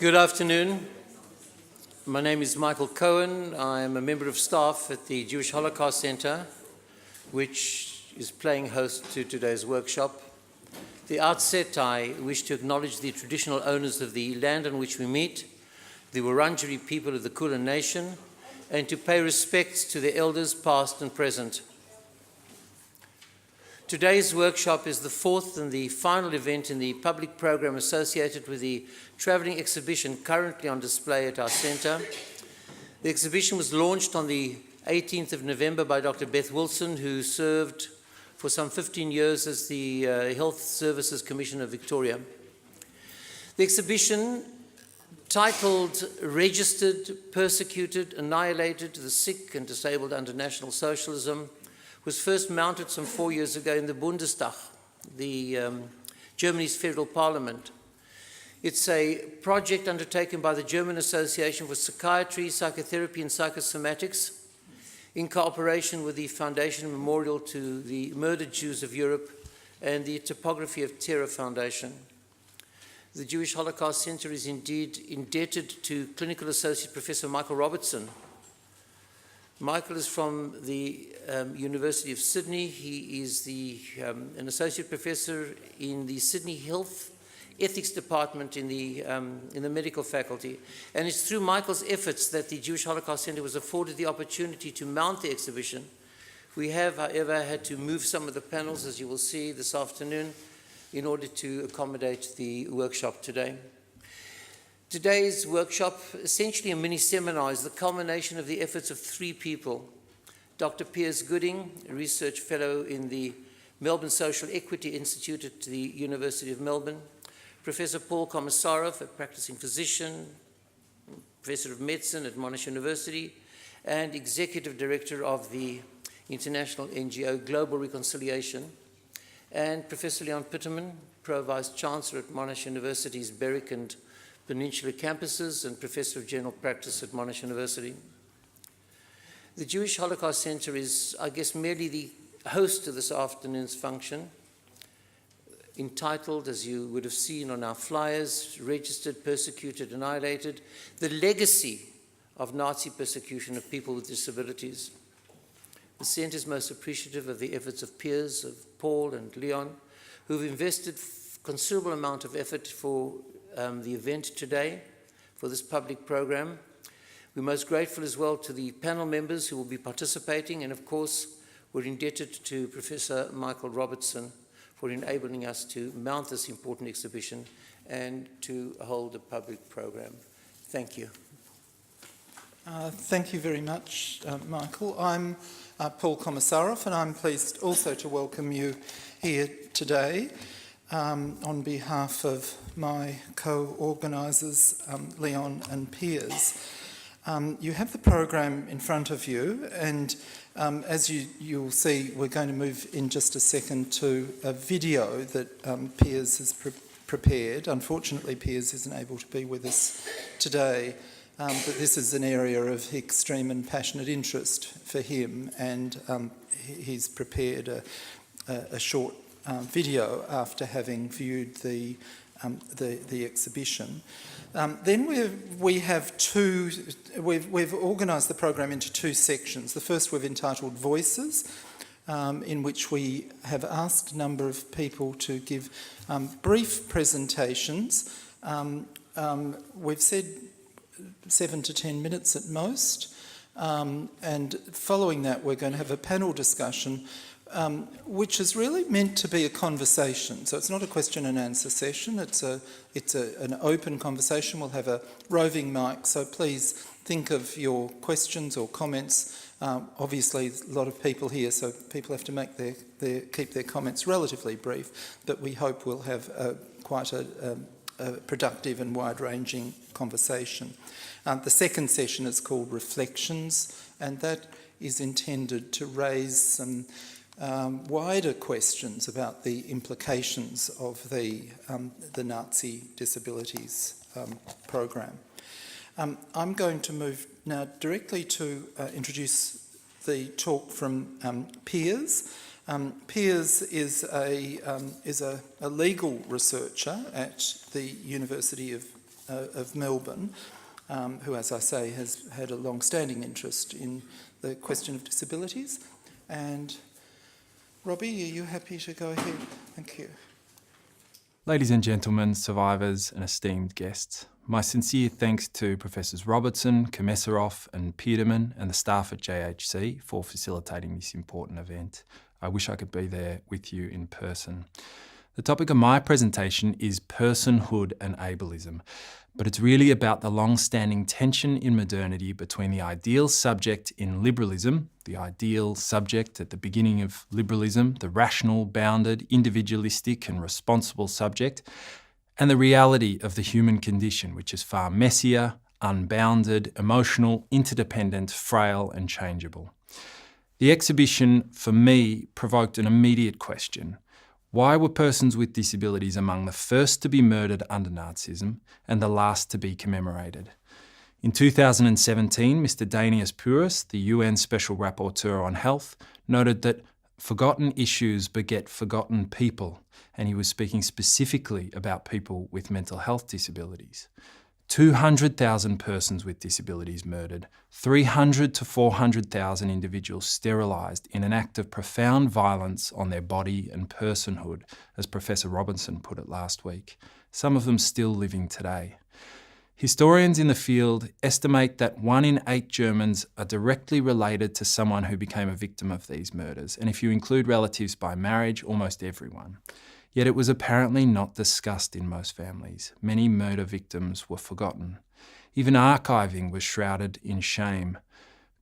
Good afternoon. My name is Michael Cohen. I am a member of staff at the Jewish Holocaust Center, which is playing host to today's workshop. At the outset, I wish to acknowledge the traditional owners of the land on which we meet, the Wurundjeri people of the Kulin Nation, and to pay respects to the elders past and present. Today's workshop is the fourth and the final event in the public program associated with the travelling exhibition currently on display at our centre. The exhibition was launched on the 18th of November by Dr. Beth Wilson, who served for some 15 years as the Health Services Commissioner of Victoria. The exhibition, titled Registered, Persecuted, Annihilated, the Sick and Disabled under National Socialism, was first mounted some 4 years ago in the Bundestag, Germany's federal parliament. It's a project undertaken by the German Association for Psychiatry, Psychotherapy and Psychosomatics in cooperation with the Foundation Memorial to the Murdered Jews of Europe and the Topography of Terror Foundation. The Jewish Holocaust Center is indeed indebted to Clinical Associate Professor Michael Robertson. Michael is from the University of Sydney. He is an associate professor in the Sydney Health Ethics Department in the medical faculty. And it's through Michael's efforts that the Jewish Holocaust Center was afforded the opportunity to mount the exhibition. We have, however, had to move some of the panels, as you will see this afternoon, in order to accommodate the workshop today. Today's workshop, essentially a mini-seminar, is the culmination of the efforts of three people. Dr. Piers Gooding, a research fellow in the Melbourne Social Equity Institute at the University of Melbourne, Professor Paul Komisarov, a practicing physician, Professor of Medicine at Monash University, and Executive Director of the international NGO Global Reconciliation, and Professor Leon Pitterman, Pro Vice Chancellor at Monash University's Berwick and Peninsula campuses and Professor of General Practice at Monash University. The Jewish Holocaust Center is, I guess, merely the host of this afternoon's function, entitled, as you would have seen on our flyers, Registered, Persecuted, Annihilated, the legacy of Nazi persecution of people with disabilities. The Center is most appreciative of the efforts of Piers, of Paul and Leon, who've invested considerable amount of effort for the event today, for this public program. We're most grateful as well to the panel members who will be participating, and of course, we're indebted to Professor Michael Robertson for enabling us to mount this important exhibition and to hold a public program. Thank you. Thank you very much, Michael. I'm Paul Komisarov, and I'm pleased also to welcome you here today on behalf of my co-organisers, Leon and Piers. You have the program in front of you, and as you'll see, we're going to move in just a second to a video that Piers has prepared. Unfortunately, Piers isn't able to be with us today, but this is an area of extreme and passionate interest for him, and he's prepared a short video after having viewed the exhibition. Then we've organised the program into two sections. The first we've entitled Voices, in which we have asked a number of people to give brief presentations. We've said 7 to 10 minutes at most, and following that we're going to have a panel discussion which is really meant to be a conversation. So it's not a question and answer session, it's an open conversation. We'll have a roving mic, so please think of your questions or comments. Obviously a lot of people here, so people have to keep their comments relatively brief, but we hope we'll have quite a productive and wide-ranging conversation. The second session is called Reflections, and that is intended to raise some wider questions about the implications of the Nazi disabilities program. I'm going to move now directly to introduce the talk from Piers. Piers is a legal researcher at the University of of Melbourne, who, as I say, has had a long-standing interest in the question of disabilities. And Robbie, are you happy to go ahead? Thank you. Ladies and gentlemen, survivors and esteemed guests, my sincere thanks to Professors Robertson, Komissaroff and Peterman and the staff at JHC for facilitating this important event. I wish I could be there with you in person. The topic of my presentation is personhood and ableism, but it's really about the long-standing tension in modernity between the ideal subject in liberalism, the ideal subject at the beginning of liberalism, the rational, bounded, individualistic and responsible subject, and the reality of the human condition, which is far messier, unbounded, emotional, interdependent, frail and changeable. The exhibition, for me, provoked an immediate question. Why were persons with disabilities among the first to be murdered under Nazism and the last to be commemorated? In 2017, Mr. Danius Puris, the UN Special Rapporteur on Health, noted that forgotten issues beget forgotten people, and he was speaking specifically about people with mental health disabilities. 200,000 persons with disabilities murdered, 300 to 400,000 individuals sterilised in an act of profound violence on their body and personhood, as Professor Robinson put it last week, some of them still living today. Historians in the field estimate that 1 in 8 Germans are directly related to someone who became a victim of these murders, and if you include relatives by marriage, almost everyone. Yet it was apparently not discussed in most families. Many murder victims were forgotten. Even archiving was shrouded in shame.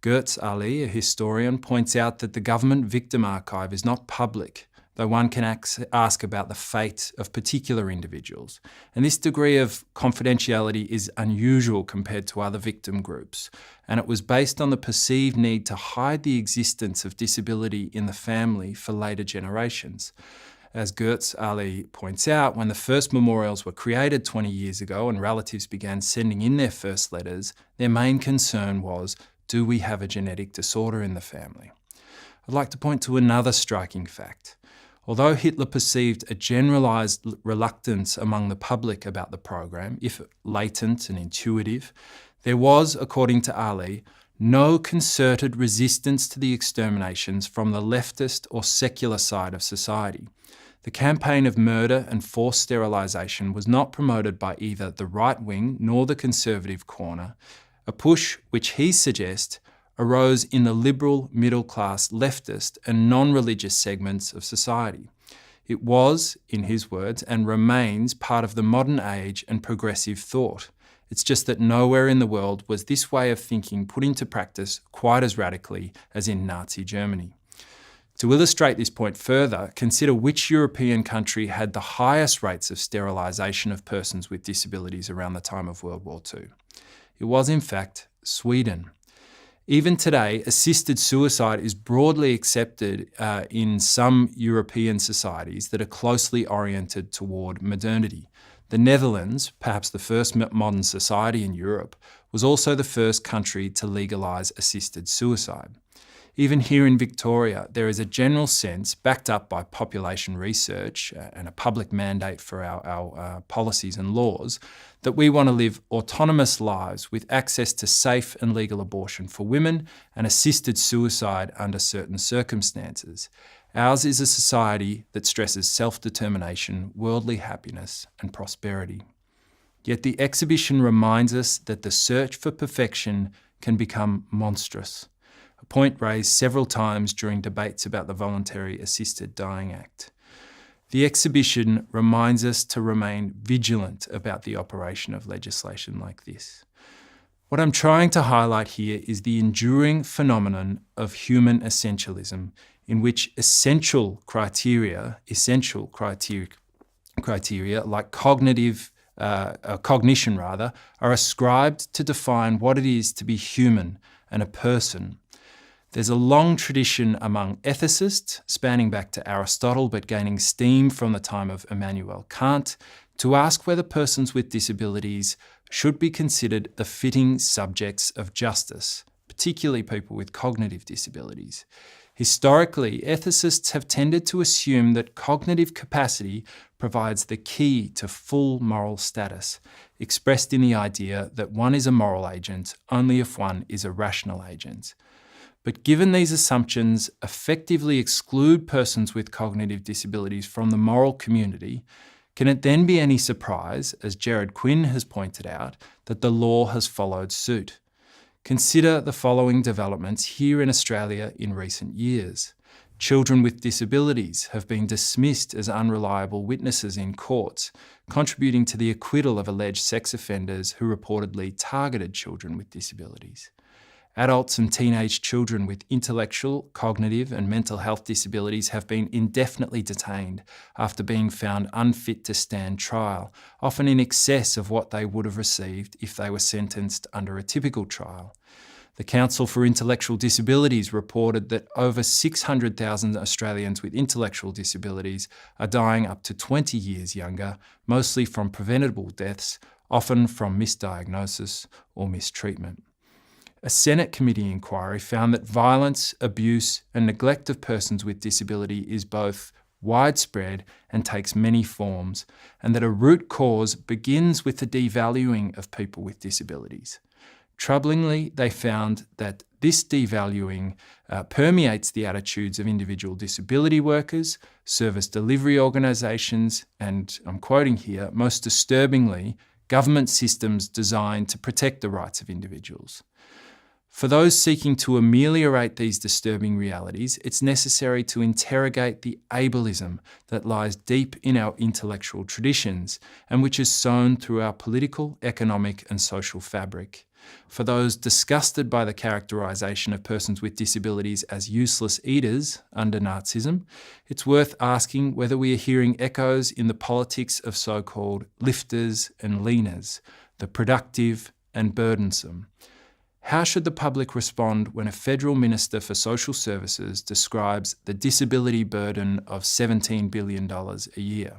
Gertz Ali, a historian, points out that the government victim archive is not public, though one can ask about the fate of particular individuals. And this degree of confidentiality is unusual compared to other victim groups, and it was based on the perceived need to hide the existence of disability in the family for later generations. As Gertz Ali points out, when the first memorials were created 20 years ago and relatives began sending in their first letters, their main concern was, do we have a genetic disorder in the family? I'd like to point to another striking fact. Although Hitler perceived a generalised reluctance among the public about the program, if latent and intuitive, there was, according to Ali, no concerted resistance to the exterminations from the leftist or secular side of society. The campaign of murder and forced sterilisation was not promoted by either the right wing nor the conservative corner, a push which he suggests arose in the liberal, middle-class, leftist and non-religious segments of society. It was, in his words, and remains part of the modern age and progressive thought. It's just that nowhere in the world was this way of thinking put into practice quite as radically as in Nazi Germany. To illustrate this point further, consider which European country had the highest rates of sterilisation of persons with disabilities around the time of World War II. It was, in fact, Sweden. Even today, assisted suicide is broadly accepted in some European societies that are closely oriented toward modernity. The Netherlands, perhaps the first modern society in Europe, was also the first country to legalise assisted suicide. Even here in Victoria, there is a general sense, backed up by population research and a public mandate for our policies and laws, that we want to live autonomous lives with access to safe and legal abortion for women and assisted suicide under certain circumstances. Ours is a society that stresses self-determination, worldly happiness and prosperity. Yet the exhibition reminds us that the search for perfection can become monstrous, a point raised several times during debates about the Voluntary Assisted Dying Act. The exhibition reminds us to remain vigilant about the operation of legislation like this. What I'm trying to highlight here is the enduring phenomenon of human essentialism, in which essential criteria like cognition are ascribed to define what it is to be human and a person. There's a long tradition among ethicists, spanning back to Aristotle but gaining steam from the time of Immanuel Kant, to ask whether persons with disabilities should be considered the fitting subjects of justice, particularly people with cognitive disabilities. Historically, ethicists have tended to assume that cognitive capacity provides the key to full moral status, expressed in the idea that one is a moral agent only if one is a rational agent. But given these assumptions effectively exclude persons with cognitive disabilities from the moral community, can it then be any surprise, as Gerard Quinn has pointed out, that the law has followed suit? Consider the following developments here in Australia in recent years. Children with disabilities have been dismissed as unreliable witnesses in courts, contributing to the acquittal of alleged sex offenders who reportedly targeted children with disabilities. Adults and teenage children with intellectual, cognitive and mental health disabilities have been indefinitely detained after being found unfit to stand trial, often in excess of what they would have received if they were sentenced under a typical trial. The Council for Intellectual Disabilities reported that over 600,000 Australians with intellectual disabilities are dying up to 20 years younger, mostly from preventable deaths, often from misdiagnosis or mistreatment. A Senate committee inquiry found that violence, abuse and neglect of persons with disability is both widespread and takes many forms, and that a root cause begins with the devaluing of people with disabilities. Troublingly, they found that this devaluing permeates the attitudes of individual disability workers, service delivery organisations, and, I'm quoting here, most disturbingly, government systems designed to protect the rights of individuals. For those seeking to ameliorate these disturbing realities, it's necessary to interrogate the ableism that lies deep in our intellectual traditions and which is sown through our political, economic and social fabric. For those disgusted by the characterisation of persons with disabilities as useless eaters under Nazism, it's worth asking whether we are hearing echoes in the politics of so-called lifters and leaners, the productive and burdensome. How should the public respond when a federal minister for social services describes the disability burden of $17 billion a year?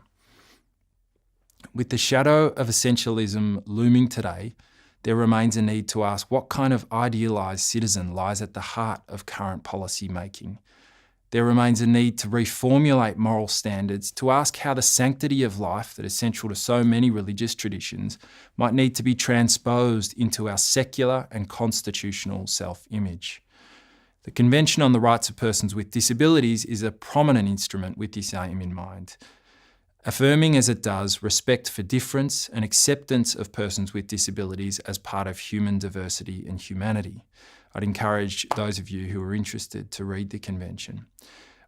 With the shadow of essentialism looming today, there remains a need to ask what kind of idealised citizen lies at the heart of current policy making. There remains a need to reformulate moral standards, to ask how the sanctity of life that is central to so many religious traditions might need to be transposed into our secular and constitutional self-image. The Convention on the Rights of Persons with Disabilities is a prominent instrument with this aim in mind, affirming as it does respect for difference and acceptance of persons with disabilities as part of human diversity and humanity. I'd encourage those of you who are interested to read the Convention.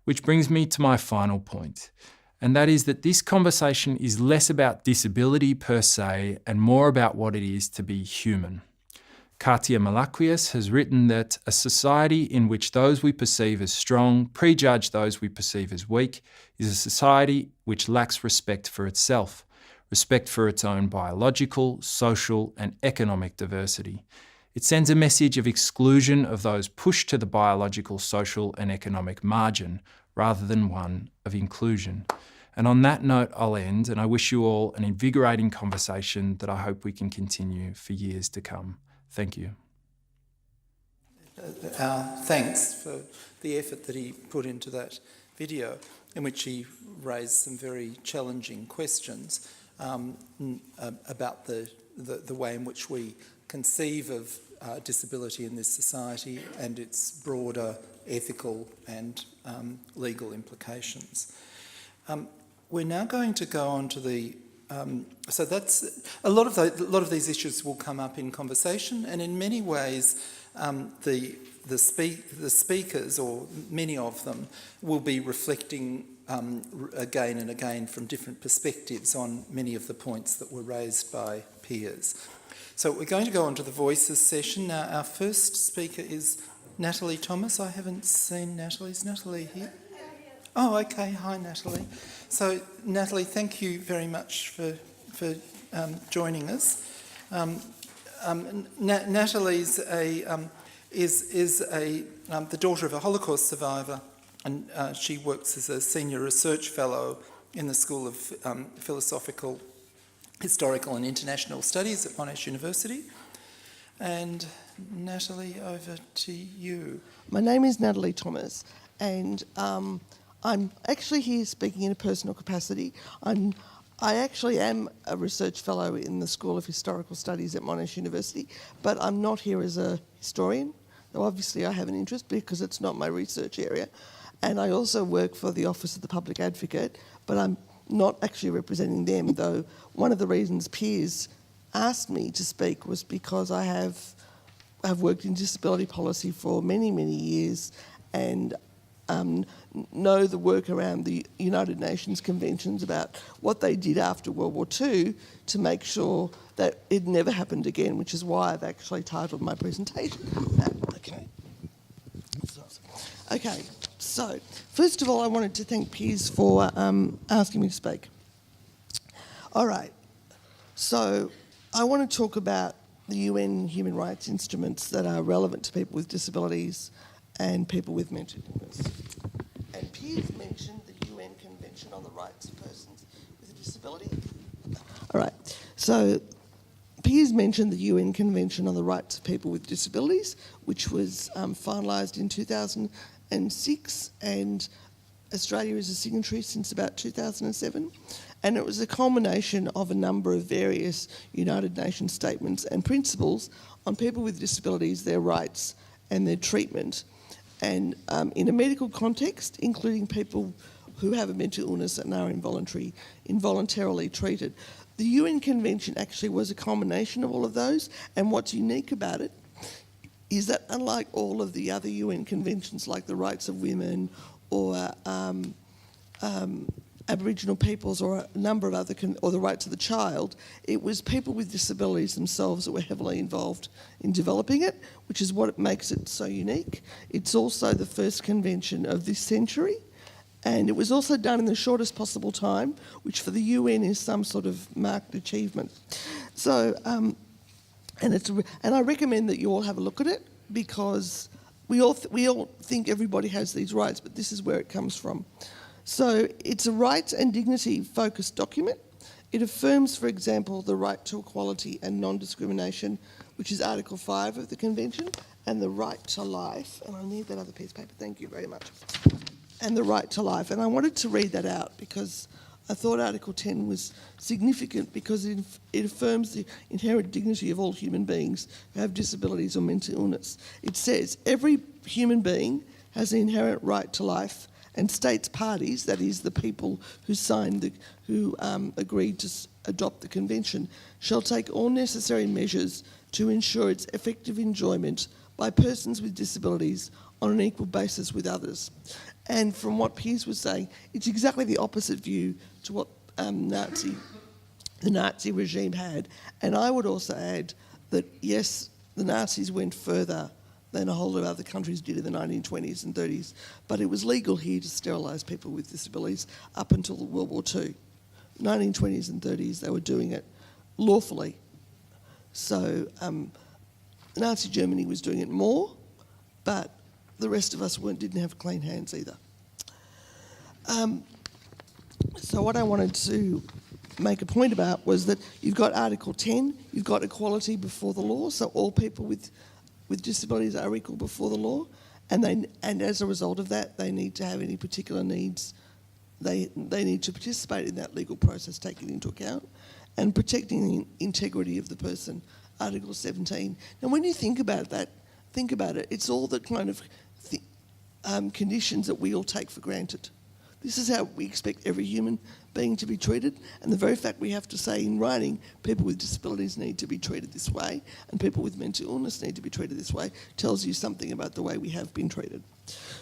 Which brings me to my final point, and that is that this conversation is less about disability per se and more about what it is to be human. Katia Malaquias has written that a society in which those we perceive as strong prejudge those we perceive as weak is a society which lacks respect for itself, respect for its own biological, social and economic diversity. It sends a message of exclusion of those pushed to the biological, social and economic margin, rather than one of inclusion. And on that note, I'll end, and I wish you all an invigorating conversation that I hope we can continue for years to come. Thank you. Thanks for the effort that he put into that video, in which he raised some very challenging questions about the way in which we conceive of disability in this society and its broader ethical and legal implications. We're now going to go on to the so that's a lot of these issues will come up in conversation, and in many ways the speakers, or many of them, will be reflecting again and again from different perspectives on many of the points that were raised by peers. So we're going to go on to the Voices session. Now, our first speaker is Natalie Thomas. I haven't seen Natalie. Is Natalie here? Oh, okay. Hi, Natalie. So, Natalie, thank you very much for joining us. Natalie's is the daughter of a Holocaust survivor, and she works as a senior research fellow in the School of Philosophical, Historical and International Studies at Monash University. And Natalie, over to you. My name is Natalie Thomas, and I'm actually here speaking in a personal capacity. I actually am a research fellow in the School of Historical Studies at Monash University, but I'm not here as a historian, though obviously I have an interest because it's not my research area. And I also work for the Office of the Public Advocate, but I'm not actually representing them, though one of the reasons Piers asked me to speak was because I have worked in disability policy for many, many years and know the work around the United Nations conventions about what they did after World War II to make sure that it never happened again, which is why I've actually titled my presentation that. Okay, so first of all, I wanted to thank Piers for asking me to speak. All right, so I want to talk about the UN human rights instruments that are relevant to people with disabilities and people with mental illness. And Piers mentioned the UN Convention on the Rights of Persons with a Disability. All right, so Piers mentioned the UN Convention on the Rights of People with Disabilities, which was finalised in 2006, and Australia is a signatory since about 2007. And it was a culmination of a number of various United Nations statements and principles on people with disabilities, their rights and their treatment. And in a medical context, including people who have a mental illness and are involuntarily treated. The UN Convention actually was a culmination of all of those, and what's unique about it is that unlike all of the other UN conventions like the rights of women or Aboriginal peoples or a number of other, or the rights of the child, it was people with disabilities themselves that were heavily involved in developing it, which is what makes it so unique. It's also the first convention of this century, and it was also done in the shortest possible time, which for the UN is some sort of marked achievement. So, and I recommend that you all have a look at it, because we all think everybody has these rights, but this is where it comes from. So it's a rights and dignity focused document. It affirms, for example, the right to equality and non-discrimination, which is Article 5 of the Convention, and the right to life. And I need that other piece of paper, thank you very much. And the right to life. And I wanted to read that out because I thought Article 10 was significant because it affirms the inherent dignity of all human beings who have disabilities or mental illness. It says, every human being has the inherent right to life, and states parties, that is the people who agreed to adopt the convention, shall take all necessary measures to ensure its effective enjoyment by persons with disabilities on an equal basis with others. And from what Piers was saying, it's exactly the opposite view to what the Nazi regime had. And I would also add that, yes, the Nazis went further than a whole lot of other countries did in the 1920s and 30s. But it was legal here to sterilise people with disabilities up until World War II. 1920s and 30s, they were doing it lawfully. So Nazi Germany was doing it more, but the rest of us didn't have clean hands either. So what I wanted to make a point about was that you've got Article 10, you've got equality before the law, so all people with disabilities are equal before the law, and as a result of that, they need to have any particular needs. They need to participate in that legal process, taking into account, and protecting the integrity of the person, Article 17. Now, when you think about it, it's all the kind of conditions that we all take for granted. This is how we expect every human being to be treated, and the very fact we have to say in writing people with disabilities need to be treated this way and people with mental illness need to be treated this way tells you something about the way we have been treated.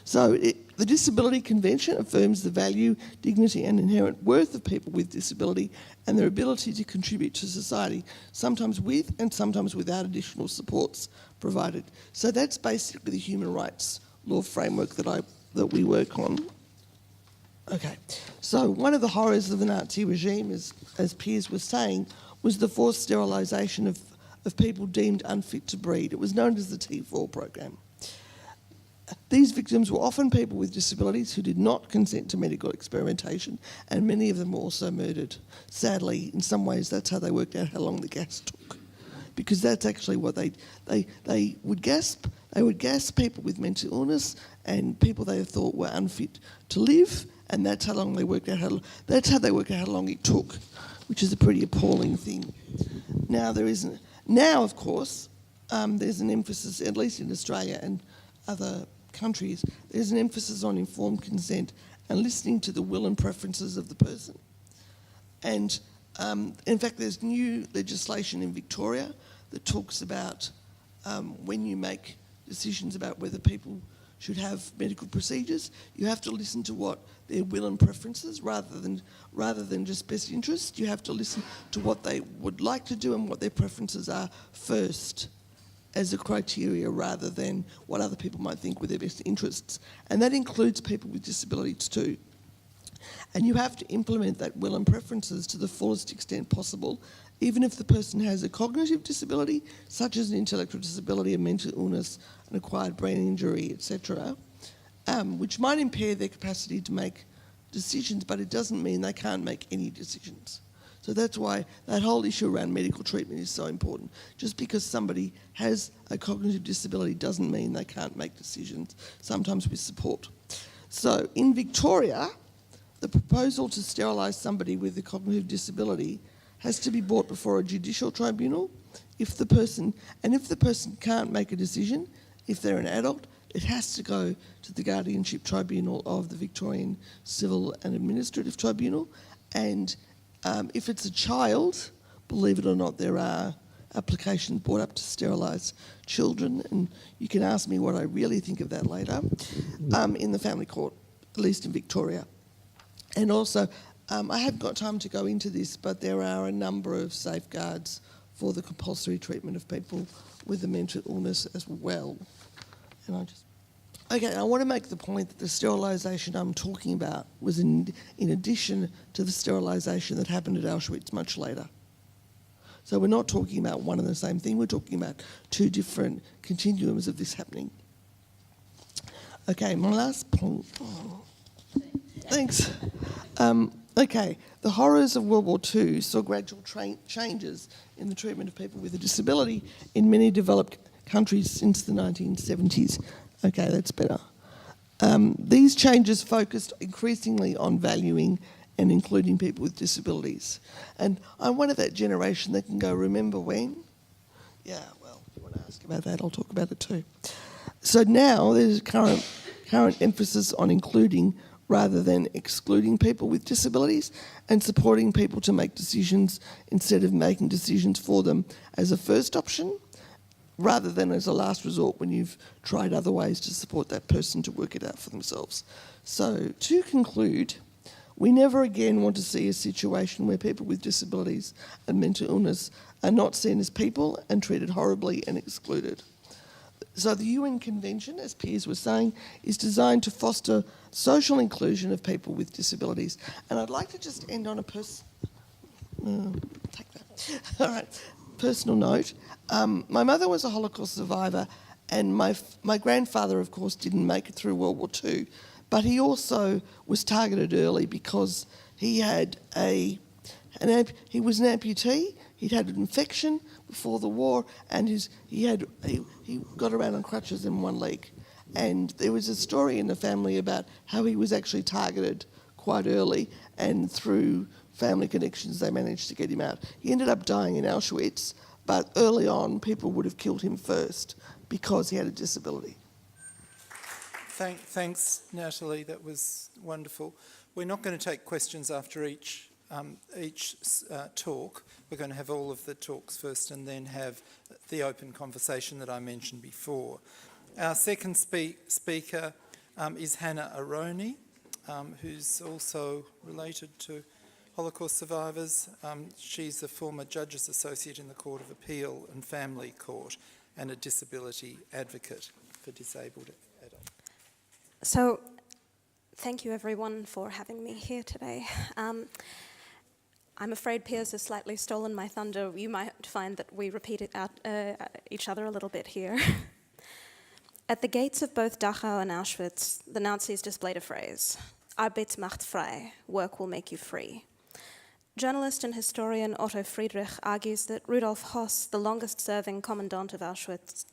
So the Disability Convention affirms the value, dignity and inherent worth of people with disability and their ability to contribute to society, sometimes with and sometimes without additional supports provided. So that's basically the human rights law framework that we work on. Okay, so one of the horrors of the Nazi regime, as Piers was saying, was the forced sterilisation of people deemed unfit to breed. It was known as the T4 program. These victims were often people with disabilities who did not consent to medical experimentation, and many of them were also murdered. Sadly, in some ways, that's how they worked out how long the gas took. because that's actually what they would gasp. They would gas people with mental illness and people they thought were unfit to live, and that's how long they worked out how long it took, which is a pretty appalling thing. Now, of course, there's an emphasis, at least in Australia and other countries, there's an emphasis on informed consent and listening to the will and preferences of the person. And in fact, there's new legislation in Victoria that talks about when you make decisions about whether people should have medical procedures, you have to listen to what their will and preferences, rather than just best interest. You have to listen to what they would like to do and what their preferences are first as a criteria, rather than what other people might think were their best interests. And that includes people with disabilities too. And you have to implement that will and preferences to the fullest extent possible, even if the person has a cognitive disability, such as an intellectual disability, a mental illness, an acquired brain injury, etc., which might impair their capacity to make decisions, but it doesn't mean they can't make any decisions. So that's why that whole issue around medical treatment is so important. Just because somebody has a cognitive disability doesn't mean they can't make decisions, sometimes with support. So in Victoria, the proposal to sterilise somebody with a cognitive disability has to be brought before a judicial tribunal if the person can't make a decision, if they're an adult, it has to go to the Guardianship Tribunal of the Victorian Civil and Administrative Tribunal. And if it's a child, believe it or not, there are applications brought up to sterilise children, and you can ask me what I really think of that later, in the family court, at least in Victoria. And also, I haven't got time to go into this, but there are a number of safeguards for the compulsory treatment of people with a mental illness as well. And I want to make the point that the sterilisation I'm talking about was in addition to the sterilisation that happened at Auschwitz much later. So we're not talking about one and the same thing, we're talking about two different continuums of this happening. Okay, my last point. Thanks. Okay, the horrors of World War II saw gradual changes in the treatment of people with a disability in many developed countries since the 1970s. Okay, that's better. These changes focused increasingly on valuing and including people with disabilities. And I'm one of that generation that can go, remember when? Yeah, well, if you want to ask about that, I'll talk about it too. So now there's a current emphasis on including rather than excluding people with disabilities, and supporting people to make decisions instead of making decisions for them as a first option, rather than as a last resort when you've tried other ways to support that person to work it out for themselves. So to conclude, we never again want to see a situation where people with disabilities and mental illness are not seen as people and treated horribly and excluded. So the UN Convention, as Piers was saying, is designed to foster social inclusion of people with disabilities. And I'd like to just end on a personal note. My mother was a Holocaust survivor, and my grandfather, of course, didn't make it through World War II, but he also was targeted early because he had he was an amputee. He'd had an infection before the war, and he got around on crutches in one leg. And there was a story in the family about how he was actually targeted quite early, and through family connections they managed to get him out. He ended up dying in Auschwitz, but early on people would have killed him first because he had a disability. Thanks, Natalie. That was wonderful. We're not going to take questions after each talk. We're going to have all of the talks first and then have the open conversation that I mentioned before. Our second speaker is Hannah Aroni, who's also related to Holocaust survivors. She's a former Judges Associate in the Court of Appeal and Family Court and a disability advocate for disabled adults. So, thank you everyone for having me here today. I'm afraid Piers has slightly stolen my thunder. You might find that we repeat each other a little bit here. At the gates of both Dachau and Auschwitz, the Nazis displayed a phrase, Arbeit macht frei, work will make you free. Journalist and historian Otto Friedrich argues that Rudolf Höss, the longest-serving commandant of Auschwitz,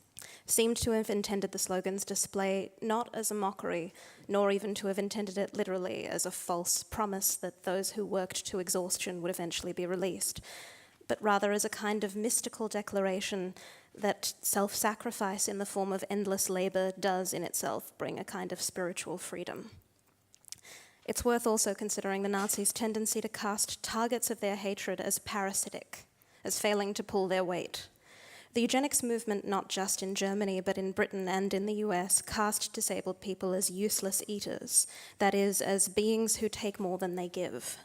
seemed to have intended the slogan's display not as a mockery, nor even to have intended it literally as a false promise that those who worked to exhaustion would eventually be released, but rather as a kind of mystical declaration that self-sacrifice in the form of endless labor does in itself bring a kind of spiritual freedom. It's worth also considering the Nazis' tendency to cast targets of their hatred as parasitic, as failing to pull their weight. The eugenics movement, not just in Germany, but in Britain and in the US, cast disabled people as useless eaters, that is, as beings who take more than they give.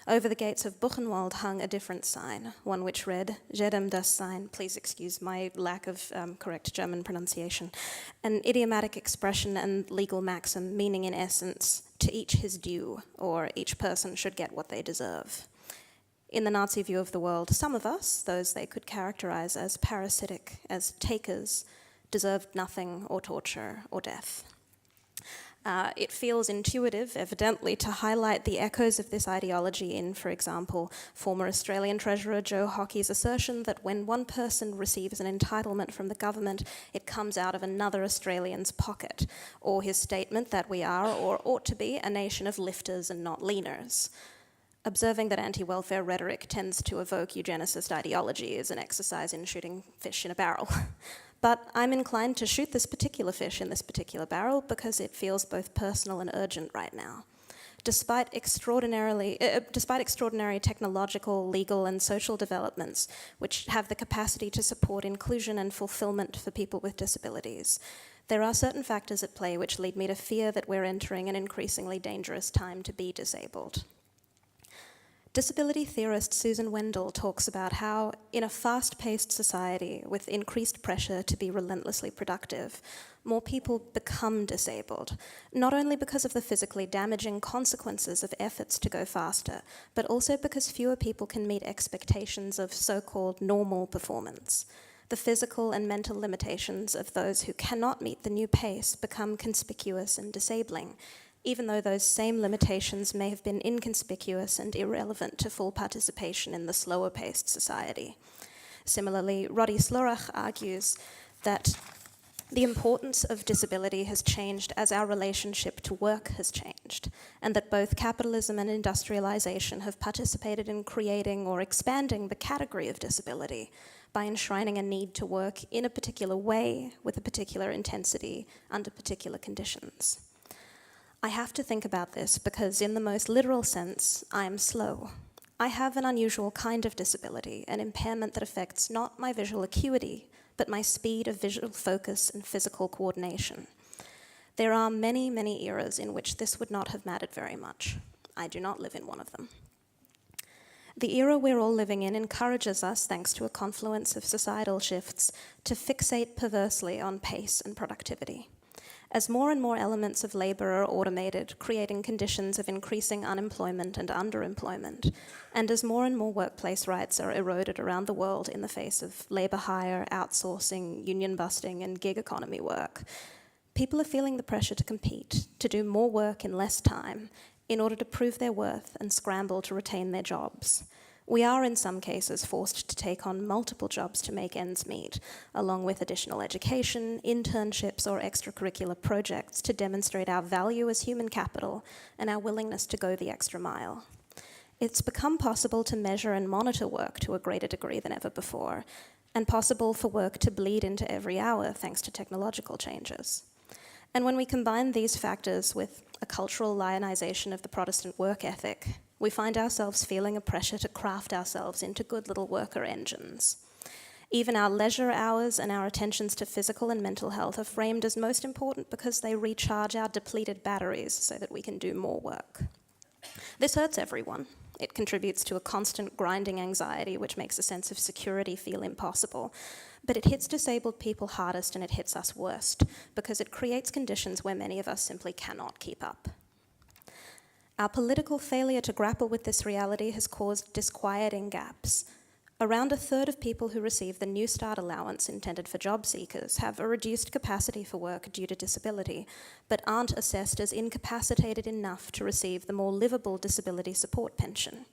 Over the gates of Buchenwald hung a different sign, one which read, Jedem das Sein, please excuse my lack of correct German pronunciation, an idiomatic expression and legal maxim meaning in essence, to each his due, or each person should get what they deserve. In the Nazi view of the world, some of us, those they could characterize as parasitic, as takers, deserved nothing or torture or death. It feels intuitive, evidently, to highlight the echoes of this ideology in, for example, former Australian Treasurer Joe Hockey's assertion that when one person receives an entitlement from the government, it comes out of another Australian's pocket, or his statement that we are, or ought to be, a nation of lifters and not leaners. Observing that anti-welfare rhetoric tends to evoke eugenicist ideology is an exercise in shooting fish in a barrel. But I'm inclined to shoot this particular fish in this particular barrel because it feels both personal and urgent right now. Despite extraordinary technological, legal, and social developments which have the capacity to support inclusion and fulfillment for people with disabilities, there are certain factors at play which lead me to fear that we're entering an increasingly dangerous time to be disabled. Disability theorist Susan Wendell talks about how, in a fast-paced society with increased pressure to be relentlessly productive, more people become disabled, not only because of the physically damaging consequences of efforts to go faster, but also because fewer people can meet expectations of so-called normal performance. The physical and mental limitations of those who cannot meet the new pace become conspicuous and disabling, even though those same limitations may have been inconspicuous and irrelevant to full participation in the slower-paced society. Similarly, Roddy Slorach argues that the importance of disability has changed as our relationship to work has changed, and that both capitalism and industrialization have participated in creating or expanding the category of disability by enshrining a need to work in a particular way with a particular intensity under particular conditions. I have to think about this because, in the most literal sense, I am slow. I have an unusual kind of disability, an impairment that affects not my visual acuity, but my speed of visual focus and physical coordination. There are many, many eras in which this would not have mattered very much. I do not live in one of them. The era we're all living in encourages us, thanks to a confluence of societal shifts, to fixate perversely on pace and productivity. As more and more elements of labor are automated, creating conditions of increasing unemployment and underemployment, and as more and more workplace rights are eroded around the world in the face of labor hire, outsourcing, union busting, and gig economy work, people are feeling the pressure to compete, to do more work in less time, in order to prove their worth and scramble to retain their jobs. We are, in some cases, forced to take on multiple jobs to make ends meet, along with additional education, internships, or extracurricular projects to demonstrate our value as human capital and our willingness to go the extra mile. It's become possible to measure and monitor work to a greater degree than ever before, and possible for work to bleed into every hour thanks to technological changes. And when we combine these factors with a cultural lionization of the Protestant work ethic, we find ourselves feeling a pressure to craft ourselves into good little worker engines. Even our leisure hours and our attentions to physical and mental health are framed as most important because they recharge our depleted batteries so that we can do more work. This hurts everyone. It contributes to a constant grinding anxiety which makes a sense of security feel impossible. But it hits disabled people hardest and it hits us worst because it creates conditions where many of us simply cannot keep up. Our political failure to grapple with this reality has caused disquieting gaps. Around a third of people who receive the New Start allowance intended for job seekers have a reduced capacity for work due to disability, but aren't assessed as incapacitated enough to receive the more livable disability support pension.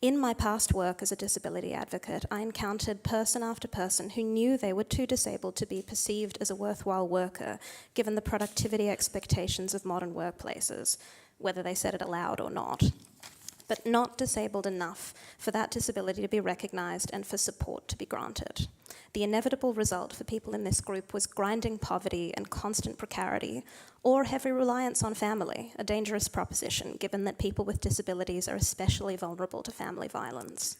In my past work as a disability advocate, I encountered person after person who knew they were too disabled to be perceived as a worthwhile worker, given the productivity expectations of modern workplaces, whether they said it aloud or not, but not disabled enough for that disability to be recognised and for support to be granted. The inevitable result for people in this group was grinding poverty and constant precarity, or heavy reliance on family, a dangerous proposition given that people with disabilities are especially vulnerable to family violence.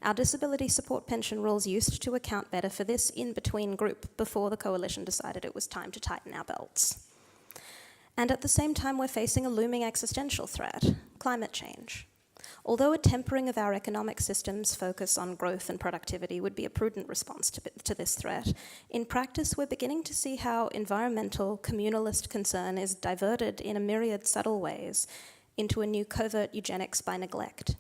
Our disability support pension rules used to account better for this in-between group before the coalition decided it was time to tighten our belts. And at the same time, we're facing a looming existential threat: climate change. Although a tempering of our economic system's focus on growth and productivity would be a prudent response to this threat, in practice we're beginning to see how environmental, communalist concern is diverted in a myriad subtle ways into a new covert eugenics by neglect.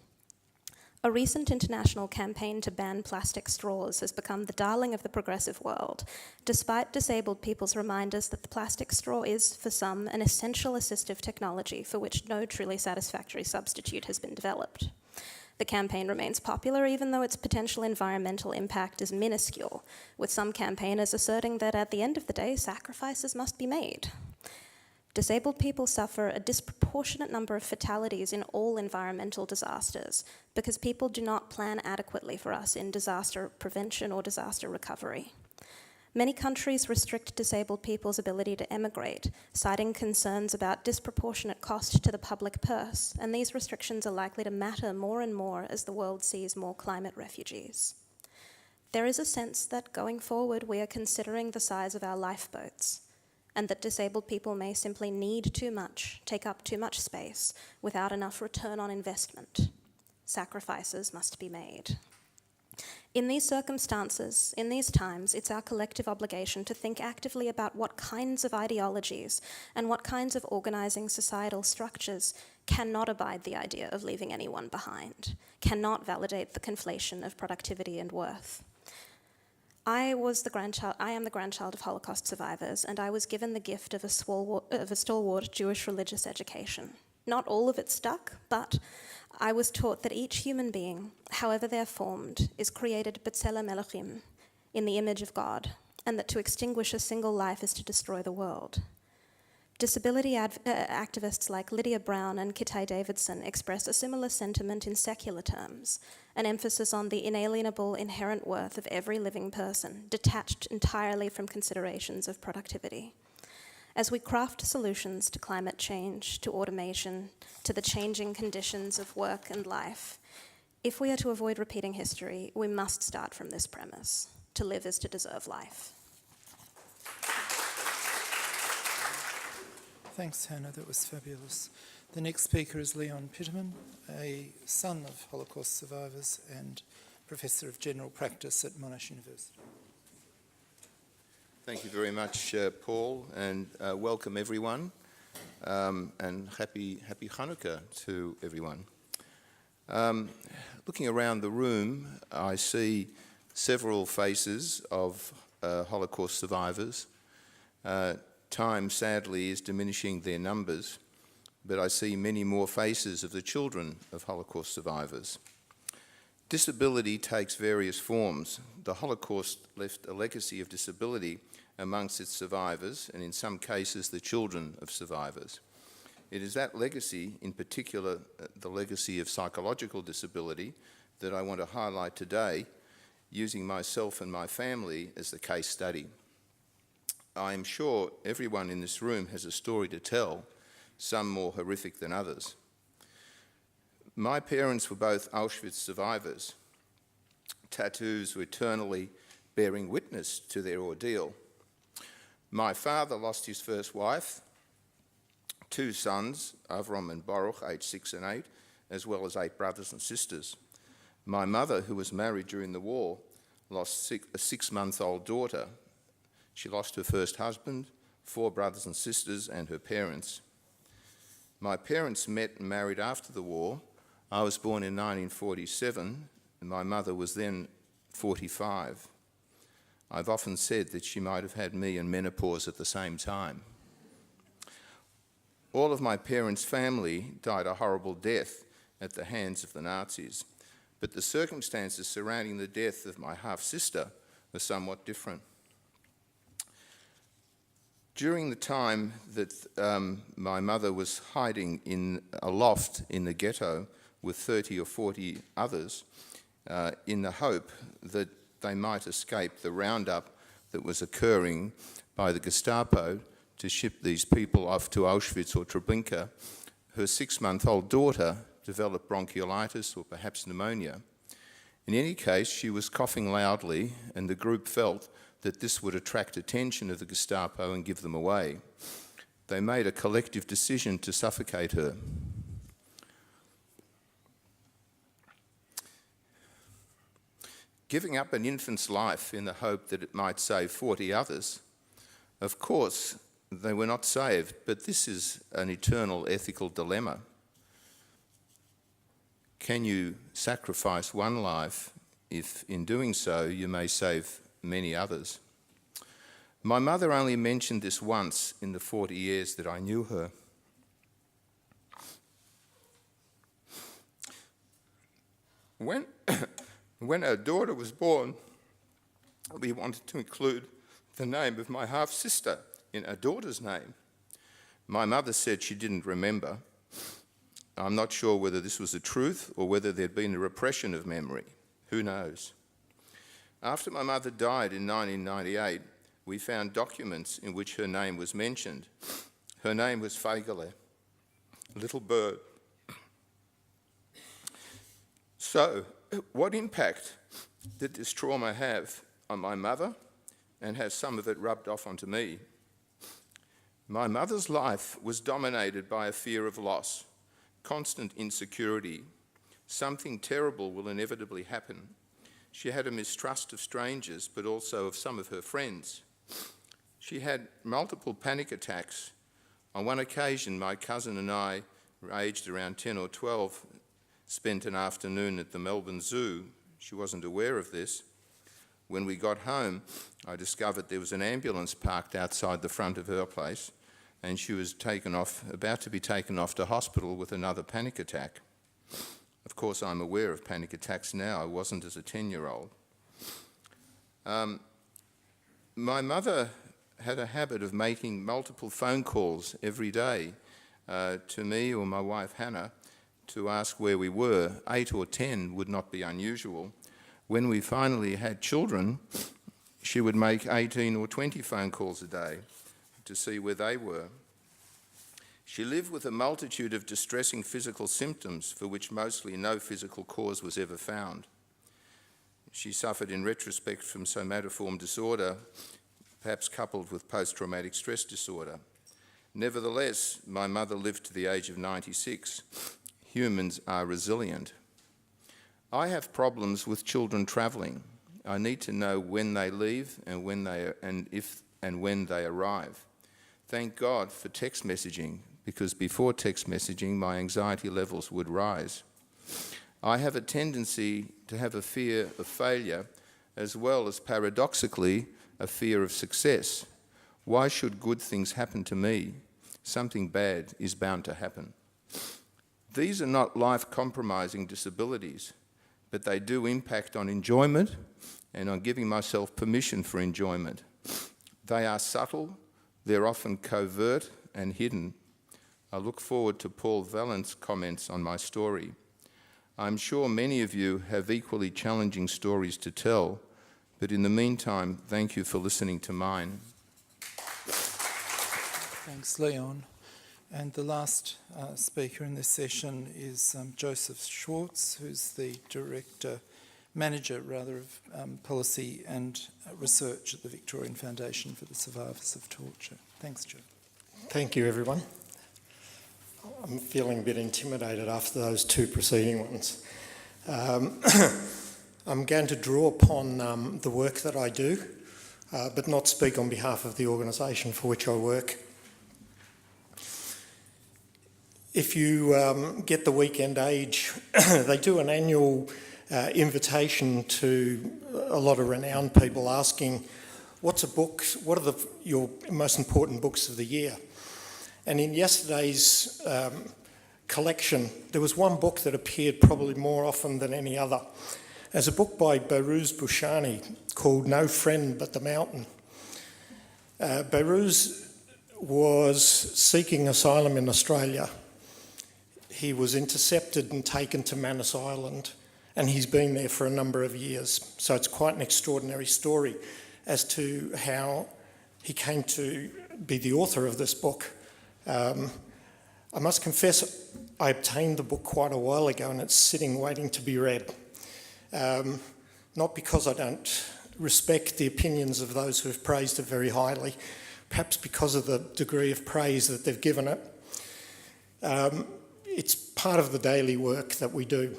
A recent international campaign to ban plastic straws has become the darling of the progressive world, despite disabled people's reminders that the plastic straw is, for some, an essential assistive technology for which no truly satisfactory substitute has been developed. The campaign remains popular even though its potential environmental impact is minuscule, with some campaigners asserting that at the end of the day, sacrifices must be made. Disabled people suffer a disproportionate number of fatalities in all environmental disasters because people do not plan adequately for us in disaster prevention or disaster recovery. Many countries restrict disabled people's ability to emigrate, citing concerns about disproportionate cost to the public purse, and these restrictions are likely to matter more and more as the world sees more climate refugees. There is a sense that going forward we are considering the size of our lifeboats, and that disabled people may simply need too much, take up too much space, without enough return on investment. Sacrifices must be made. In these circumstances, in these times, it's our collective obligation to think actively about what kinds of ideologies and what kinds of organising societal structures cannot abide the idea of leaving anyone behind, cannot validate the conflation of productivity and worth. I am the grandchild of Holocaust survivors, and I was given the gift of a stalwart Jewish religious education. Not all of it stuck, but I was taught that each human being, however they're formed, is created b'tselem Elohim, in the image of God, and that to extinguish a single life is to destroy the world. Disability activists like Lydia Brown and Kitai Davidson express a similar sentiment in secular terms, an emphasis on the inalienable inherent worth of every living person, detached entirely from considerations of productivity. As we craft solutions to climate change, to automation, to the changing conditions of work and life, if we are to avoid repeating history, we must start from this premise: to live is to deserve life. Thanks, Hannah. That was fabulous. The next speaker is Leon Pitterman, a son of Holocaust survivors and Professor of General Practice at Monash University. Thank you very much, Paul, and welcome everyone, and happy Hanukkah to everyone. Looking around the room, I see several faces of Holocaust survivors. Time, sadly, is diminishing their numbers, but I see many more faces of the children of Holocaust survivors. Disability takes various forms. The Holocaust left a legacy of disability amongst its survivors, and in some cases the children of survivors. It is that legacy, in particular the legacy of psychological disability, that I want to highlight today, using myself and my family as the case study. I am sure everyone in this room has a story to tell, some more horrific than others. My parents were both Auschwitz survivors. Tattoos were eternally bearing witness to their ordeal. My father lost his first wife, 2 sons, Avram and Baruch, aged 6 and 8, as well as 8 brothers and sisters. My mother, who was married during the war, lost a 6-month-old daughter. She lost her first husband, 4 brothers and sisters, and her parents. My parents met and married after the war. I was born in 1947, and my mother was then 45. I've often said that she might have had me and menopause at the same time. All of my parents' family died a horrible death at the hands of the Nazis. but the circumstances surrounding the death of my half-sister were somewhat different. During the time that my mother was hiding in a loft in the ghetto with 30 or 40 others, in the hope that they might escape the roundup that was occurring by the Gestapo to ship these people off to Auschwitz or Treblinka, her 6-month-old daughter developed bronchiolitis or perhaps pneumonia. In any case, she was coughing loudly, and the group felt that this would attract attention of the Gestapo and give them away. They made a collective decision to suffocate her. Giving up an infant's life in the hope that it might save 40 others, of course, they were not saved, but this is an eternal ethical dilemma. Can you sacrifice one life if, in doing so, you may save many others? My mother only mentioned this once in the 40 years that I knew her. When our daughter was born, we wanted to include the name of my half-sister in our daughter's name. My mother said she didn't remember. I'm not sure whether this was the truth or whether there'd been a repression of memory. Who knows? After my mother died in 1998, we found documents in which her name was mentioned. Her name was Feigele, little bird. So, what impact did this trauma have on my mother, and has some of it rubbed off onto me? My mother's life was dominated by a fear of loss, constant insecurity. Something terrible will inevitably happen. She had a mistrust of strangers, but also of some of her friends. She had multiple panic attacks. On one occasion, my cousin and I, aged around 10 or 12, spent an afternoon at the Melbourne Zoo. She wasn't aware of this. When we got home, I discovered there was an ambulance parked outside the front of her place, and she was about to be taken off to hospital with another panic attack. Of course, I'm aware of panic attacks now. I wasn't as a 10-year-old. My mother had a habit of making multiple phone calls every day to me or my wife Hannah to ask where we were. 8 or 10 would not be unusual. When we finally had children, she would make 18 or 20 phone calls a day to see where they were. She lived with a multitude of distressing physical symptoms for which mostly no physical cause was ever found. She suffered in retrospect from somatoform disorder, perhaps coupled with post-traumatic stress disorder. Nevertheless, my mother lived to the age of 96. Humans are resilient. I have problems with children travelling. I need to know when they leave and when they arrive. Thank God for text messaging, because before text messaging, my anxiety levels would rise. I have a tendency to have a fear of failure, as well as, paradoxically, a fear of success. Why should good things happen to me? Something bad is bound to happen. These are not life-compromising disabilities, but they do impact on enjoyment and on giving myself permission for enjoyment. They are subtle, they're often covert and hidden. I look forward to Paul Vallant's comments on my story. I'm sure many of you have equally challenging stories to tell, but in the meantime, thank you for listening to mine. Thanks, Leon. And the last speaker in this session is Joseph Schwartz, who's the Manager of Policy and Research at the Victorian Foundation for the Survivors of Torture. Thanks, Joe. Thank you, everyone. I'm feeling a bit intimidated after those two preceding ones. I'm going to draw upon the work that I do, but not speak on behalf of the organisation for which I work. If you get the Weekend Age, they do an annual invitation to a lot of renowned people asking, what are your most important books of the year? And in yesterday's collection, there was one book that appeared probably more often than any other. As a book by Behrouz Bouchani called No Friend But the Mountain. Behrouz was seeking asylum in Australia. He was intercepted and taken to Manus Island, and he's been there for a number of years. So it's quite an extraordinary story as to how he came to be the author of this book. I must confess, I obtained the book quite a while ago, and it's sitting waiting to be read. Not because I don't respect the opinions of those who have praised it very highly, perhaps because of the degree of praise that they've given it. It's part of the daily work that we do.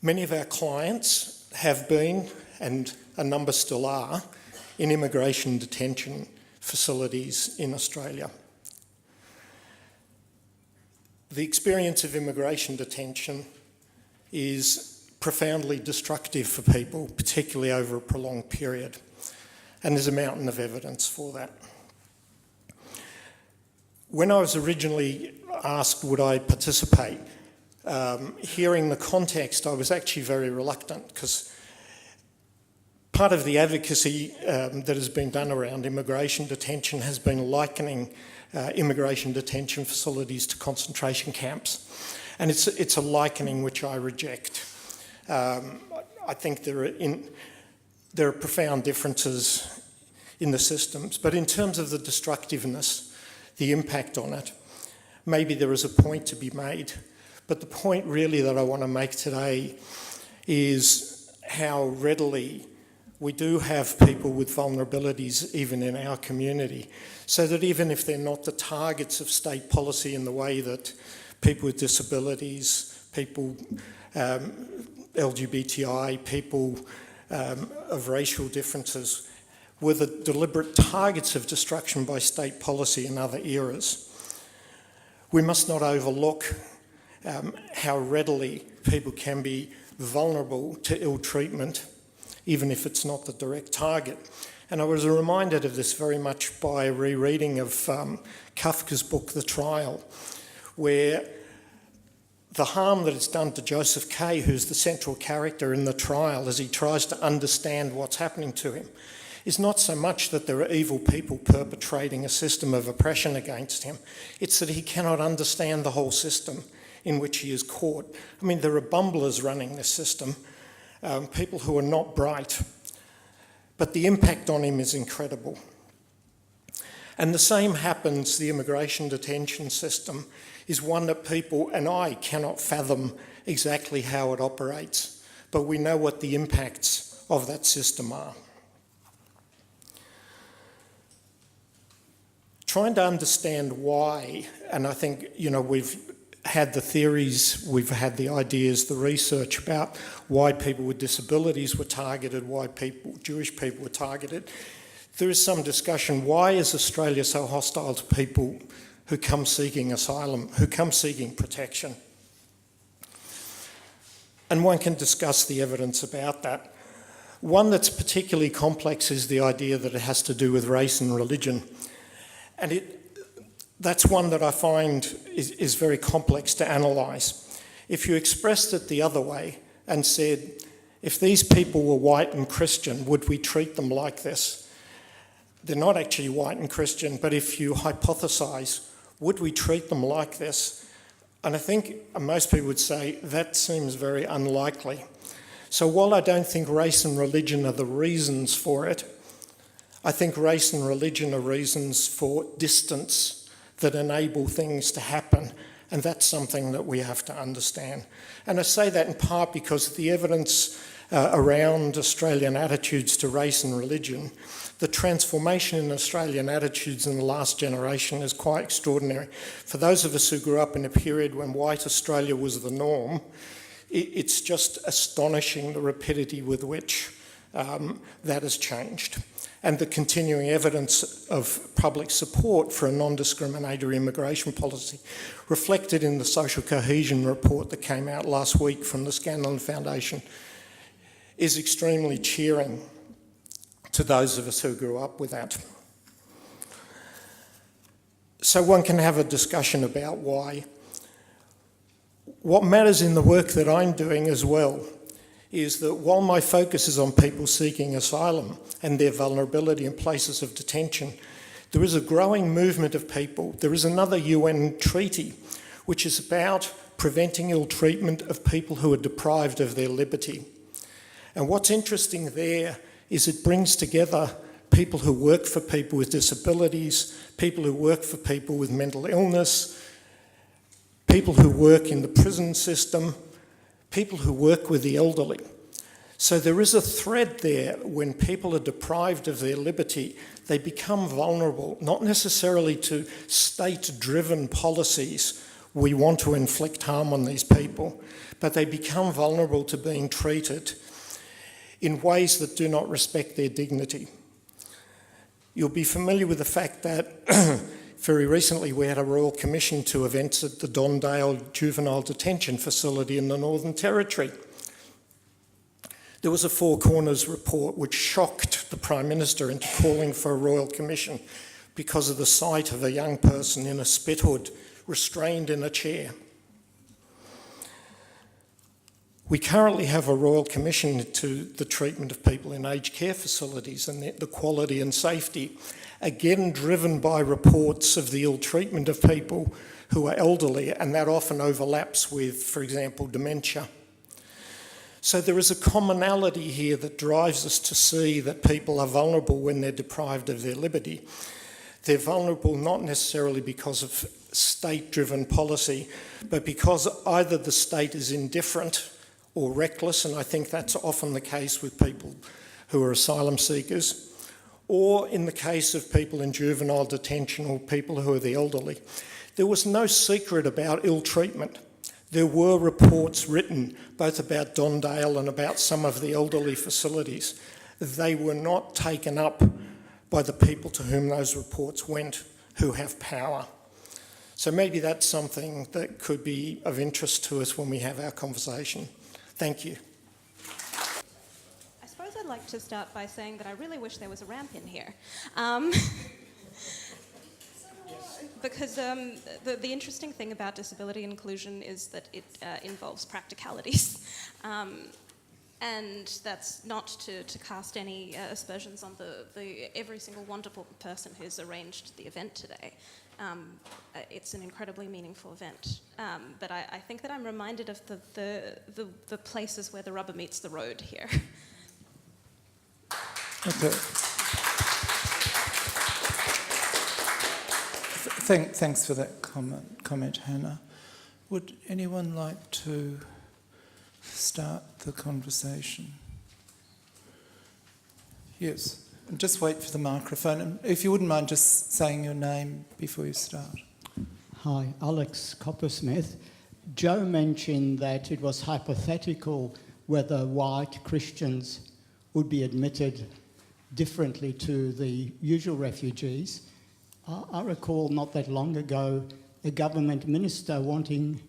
Many of our clients have been, and a number still are, in immigration detention facilities in Australia. The experience of immigration detention is profoundly destructive for people, particularly over a prolonged period. And there's a mountain of evidence for that. When I was originally asked would I participate, hearing the context, I was actually very reluctant, because part of the advocacy that has been done around immigration detention has been likening immigration detention facilities to concentration camps. And it's a likening which I reject. I think there are profound differences in the systems, but in terms of the destructiveness, the impact on it, maybe there is a point to be made. But the point really that I want to make today is how readily we do have people with vulnerabilities even in our community, so that even if they're not the targets of state policy in the way that people with disabilities, people LGBTI, people of racial differences, were the deliberate targets of destruction by state policy in other eras. We must not overlook how readily people can be vulnerable to ill treatment, even if it's not the direct target. And I was reminded of this very much by a rereading of Kafka's book, The Trial, where the harm that is done to Joseph K., who's the central character in the trial as he tries to understand what's happening to him, is not so much that there are evil people perpetrating a system of oppression against him, it's that he cannot understand the whole system in which he is caught. I mean, there are bumblers running this system, people who are not bright, but the impact on him is incredible. And the same happens, the immigration detention system is one that people, and I cannot fathom exactly how it operates, but we know what the impacts of that system are. Trying to understand why, and I think, we've had the theories, we've had the ideas, the research about why people with disabilities were targeted, why Jewish people were targeted. There is some discussion, why is Australia so hostile to people who come seeking asylum, who come seeking protection? And one can discuss the evidence about that. One that's particularly complex is the idea that it has to do with race and religion. And that's one that I find is very complex to analyse. If you expressed it the other way and said, if these people were white and Christian, would we treat them like this? They're not actually white and Christian, but if you hypothesise, would we treat them like this? And I think most people would say that seems very unlikely. So while I don't think race and religion are the reasons for it, I think race and religion are reasons for distance that enable things to happen, and that's something that we have to understand. And I say that in part because the evidence around Australian attitudes to race and religion, the transformation in Australian attitudes in the last generation is quite extraordinary. For those of us who grew up in a period when white Australia was the norm, it's just astonishing the rapidity with which that has changed. And the continuing evidence of public support for a non-discriminatory immigration policy reflected in the social cohesion report that came out last week from the Scanlon Foundation is extremely cheering to those of us who grew up with that. So one can have a discussion about why. what matters in the work that I'm doing as well is that while my focus is on people seeking asylum and their vulnerability in places of detention, there is a growing movement of people. There is another UN treaty which is about preventing ill treatment of people who are deprived of their liberty. And what's interesting there is it brings together people who work for people with disabilities, people who work for people with mental illness, people who work in the prison system, people who work with the elderly. So there is a thread there. When people are deprived of their liberty, they become vulnerable, not necessarily to state-driven policies. We want to inflict harm on these people, but they become vulnerable to being treated in ways that do not respect their dignity. You'll be familiar with the fact that very recently we had a Royal Commission to events at the Dondale Juvenile Detention Facility in the Northern Territory. There was a Four Corners report which shocked the Prime Minister into calling for a Royal Commission because of the sight of a young person in a spit hood restrained in a chair. We currently have a Royal Commission to the treatment of people in aged care facilities and the quality and safety, again driven by reports of the ill treatment of people who are elderly, and that often overlaps with, for example, dementia. So there is a commonality here that drives us to see that people are vulnerable when they're deprived of their liberty. They're vulnerable not necessarily because of state-driven policy, but because either the state is indifferent or reckless, and I think that's often the case with people who are asylum seekers, or in the case of people in juvenile detention or people who are the elderly. There was no secret about ill treatment. There were reports written both about Dondale and about some of the elderly facilities. They were not taken up by the people to whom those reports went, who have power. So maybe that's something that could be of interest to us when we have our conversation. Thank you. I suppose I'd like to start by saying that I really wish there was a ramp in here. Because the interesting thing about disability inclusion is that it involves practicalities. And that's not to cast any aspersions on every single wonderful person who's arranged the event today. It's an incredibly meaningful event. But I think that I'm reminded of the places where the rubber meets the road here. Okay. Thanks for that comment, Hannah. Would anyone like to start the conversation? Yes. Just wait for the microphone. And if you wouldn't mind just saying your name before you start. Hi, Alex Coppersmith. Joe mentioned that it was hypothetical whether white Christians would be admitted differently to the usual refugees. I recall not that long ago a government minister wanting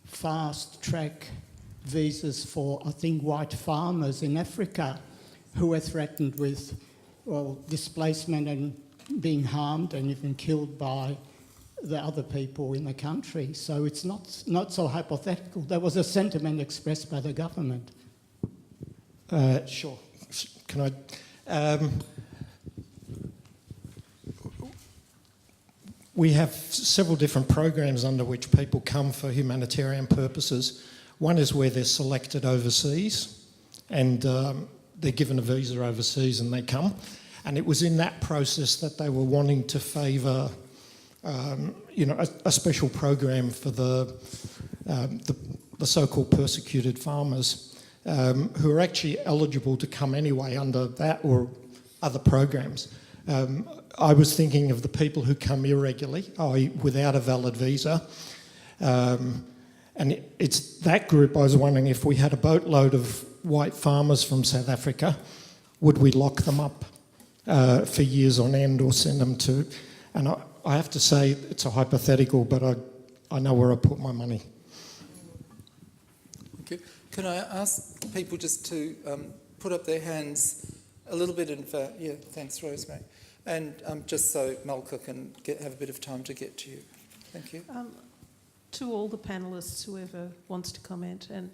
fast-track visas for, I think, white farmers in Africa who were threatened with, well, displacement and being harmed and even killed by the other people in the country. So it's not so hypothetical. There was a sentiment expressed by the government. Sure. Can I... we have several different programs under which people come for humanitarian purposes. One is where they're selected overseas and they're given a visa overseas and they come. And it was in that process that they were wanting to favour, a special program for the so-called persecuted farmers who are actually eligible to come anyway under that or other programs. I was thinking of the people who come irregularly, without a valid visa. And it's that group I was wondering if we had a boatload of white farmers from South Africa, would we lock them up for years on end or send them to... And I have to say it's a hypothetical, but I know where I put my money. Okay. Can I ask people just to put up their hands a little bit in fact? Yeah, thanks, Rosemary. And just so Malka can have a bit of time to get to you. Thank you. to all the panellists, whoever wants to comment, and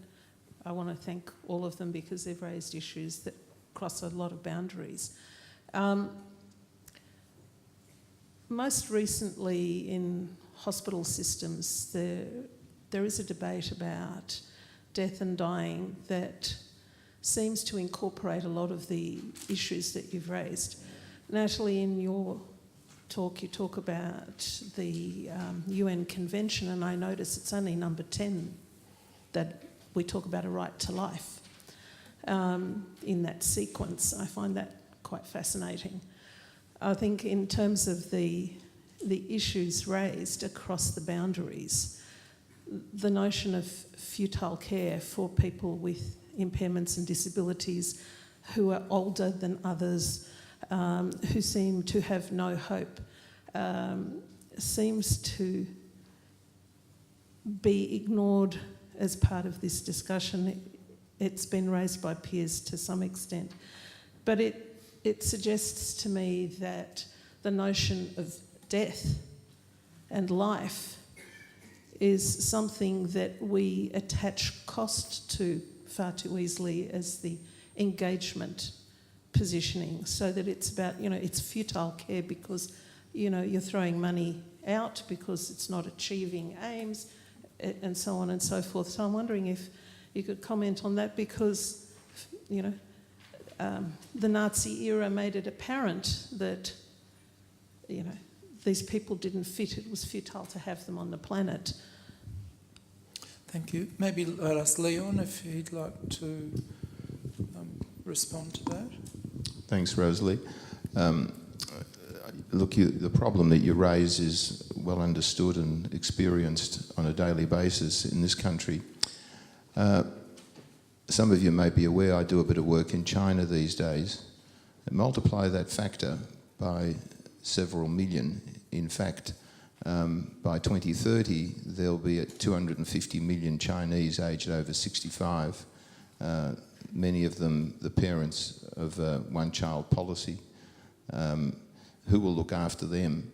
I want to thank all of them because they've raised issues that cross a lot of boundaries. Most recently in hospital systems, there is a debate about death and dying that seems to incorporate a lot of the issues that you've raised. Natalie, in your talk, you talk about the UN Convention, and I notice it's only number 10 that we talk about a right to life in that sequence. I find that quite fascinating. I think in terms of the issues raised across the boundaries, the notion of futile care for people with impairments and disabilities who are older than others, who seem to have no hope, seems to be ignored as part of this discussion. It's been raised by peers to some extent, but it suggests to me that the notion of death and life is something that we attach cost to far too easily as the engagement positioning, so that it's about, it's futile care because, you're throwing money out because it's not achieving aims and so on and so forth. So I'm wondering if you could comment on that, because, the Nazi era made it apparent that, these people didn't fit. It was futile to have them on the planet. Thank you. Maybe I'll ask Leon if he'd like to respond to that. Thanks, Rosalie. Look, the problem that you raise is well understood and experienced on a daily basis in this country. Some of you may be aware I do a bit of work in China these days. Multiply that factor by several million. In fact, by 2030, there'll be 250 million Chinese aged over 65, many of them the parents of a one-child policy. Who will look after them,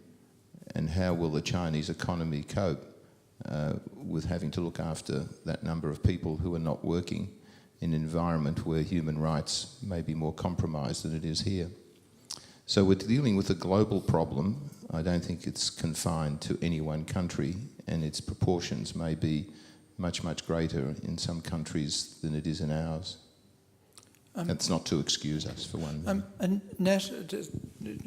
and how will the Chinese economy cope with having to look after that number of people who are not working in an environment where human rights may be more compromised than it is here? So we're dealing with a global problem. I don't think it's confined to any one country, and its proportions may be much, much greater in some countries than it is in ours. That's not to excuse us for one minute. And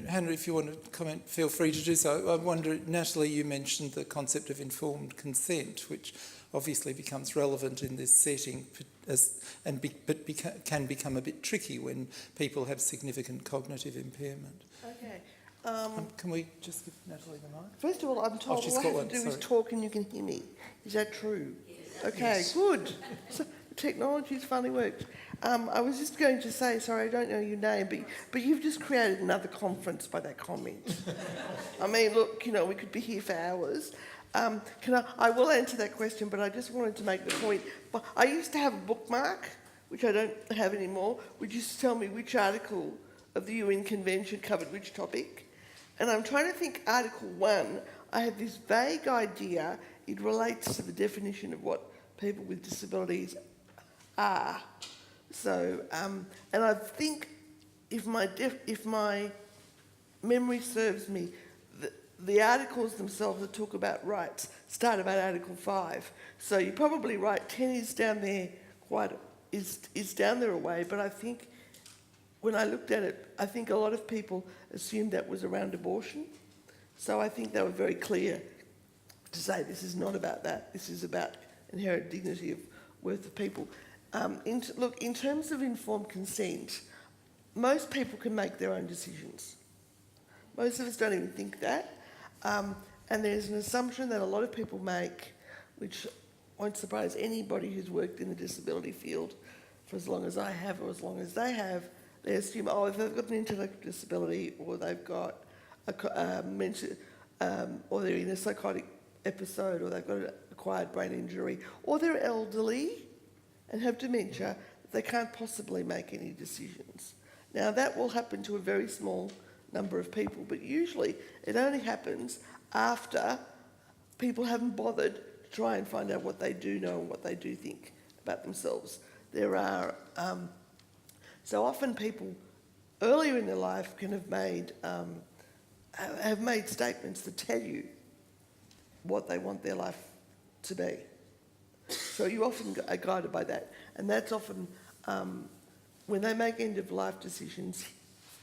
Hannah, if you want to comment, feel free to do so. I wonder, Natalie, you mentioned the concept of informed consent, which obviously becomes relevant in this setting, but can become a bit tricky when people have significant cognitive impairment. Okay. Can we just give Natalie the mic? First of all, I'm told all I have to do is talk and you can hear me. Is that true? Yes. Okay, yes. Good. So, technology's finally worked. I was just going to say, sorry, I don't know your name, but you've just created another conference by that comment. I mean, look, we could be here for hours. I will answer that question, but I just wanted to make the point. I used to have a bookmark, which I don't have anymore, which used to tell me which article of the UN Convention covered which topic. And I'm trying to think, Article 1, I have this vague idea, it relates to the definition of what people with disabilities are. So, and I think if my memory serves me, the articles themselves that talk about rights start about Article 5. So you're probably right, 10 is down there is down there a way, but I think when I looked at it, I think a lot of people assumed that was around abortion. So I think they were very clear to say this is not about that, this is about inherent dignity of worth of people. In terms of informed consent, most people can make their own decisions. Most of us don't even think that. And there's an assumption that a lot of people make, which won't surprise anybody who's worked in the disability field for as long as I have or as long as they have. They assume, if they've got an intellectual disability, or they've got or they're in a psychotic episode, or they've got an acquired brain injury, or they're elderly and have dementia, they can't possibly make any decisions. Now, that will happen to a very small number of people, but usually it only happens after people haven't bothered to try and find out what they do know and what they do think about themselves. There are, so often people earlier in their life can have made statements that tell you what they want their life to be. So you often are guided by that. And that's often, when they make end-of-life decisions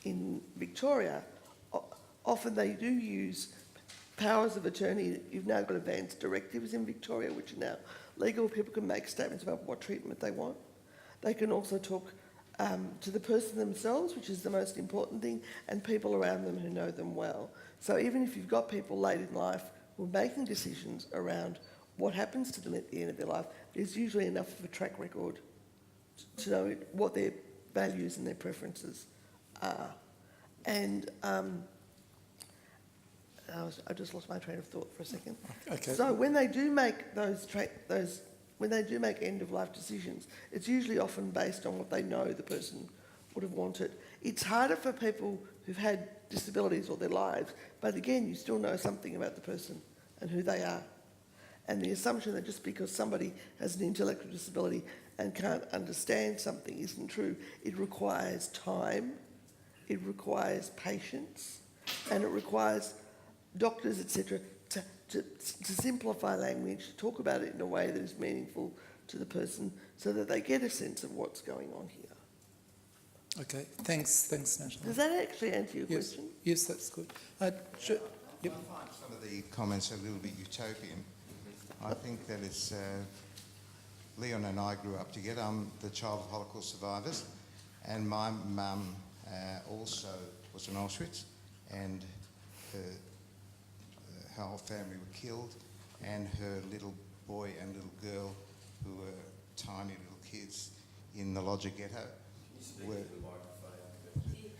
in Victoria, often they do use powers of attorney. You've now got advanced directives in Victoria, which are now legal. People can make statements about what treatment they want. They can also talk to the person themselves, which is the most important thing, and people around them who know them well. So even if you've got people late in life who are making decisions around what happens to them at the end of their life, there's usually enough of a track record to know what their values and their preferences are. And I just lost my train of thought for a second. Okay. So when they do make when they do make end-of-life decisions, it's usually often based on what they know the person would have wanted. It's harder for people who've had disabilities all their lives, but again, you still know something about the person and who they are. And the assumption that just because somebody has an intellectual disability and can't understand something isn't true. It requires time, it requires patience, and it requires doctors, etc., to simplify language, to talk about it in a way that is meaningful to the person so that they get a sense of what's going on here. Okay, thanks, Natalie. Does that actually answer your question? Yes, that's good. Yep. I find some of the comments a little bit utopian. I think that it's... Leon and I grew up together. I'm the child of Holocaust survivors, and my mum also was in Auschwitz, and her whole family were killed, and her little boy and little girl, who were tiny little kids in the Lodger ghetto,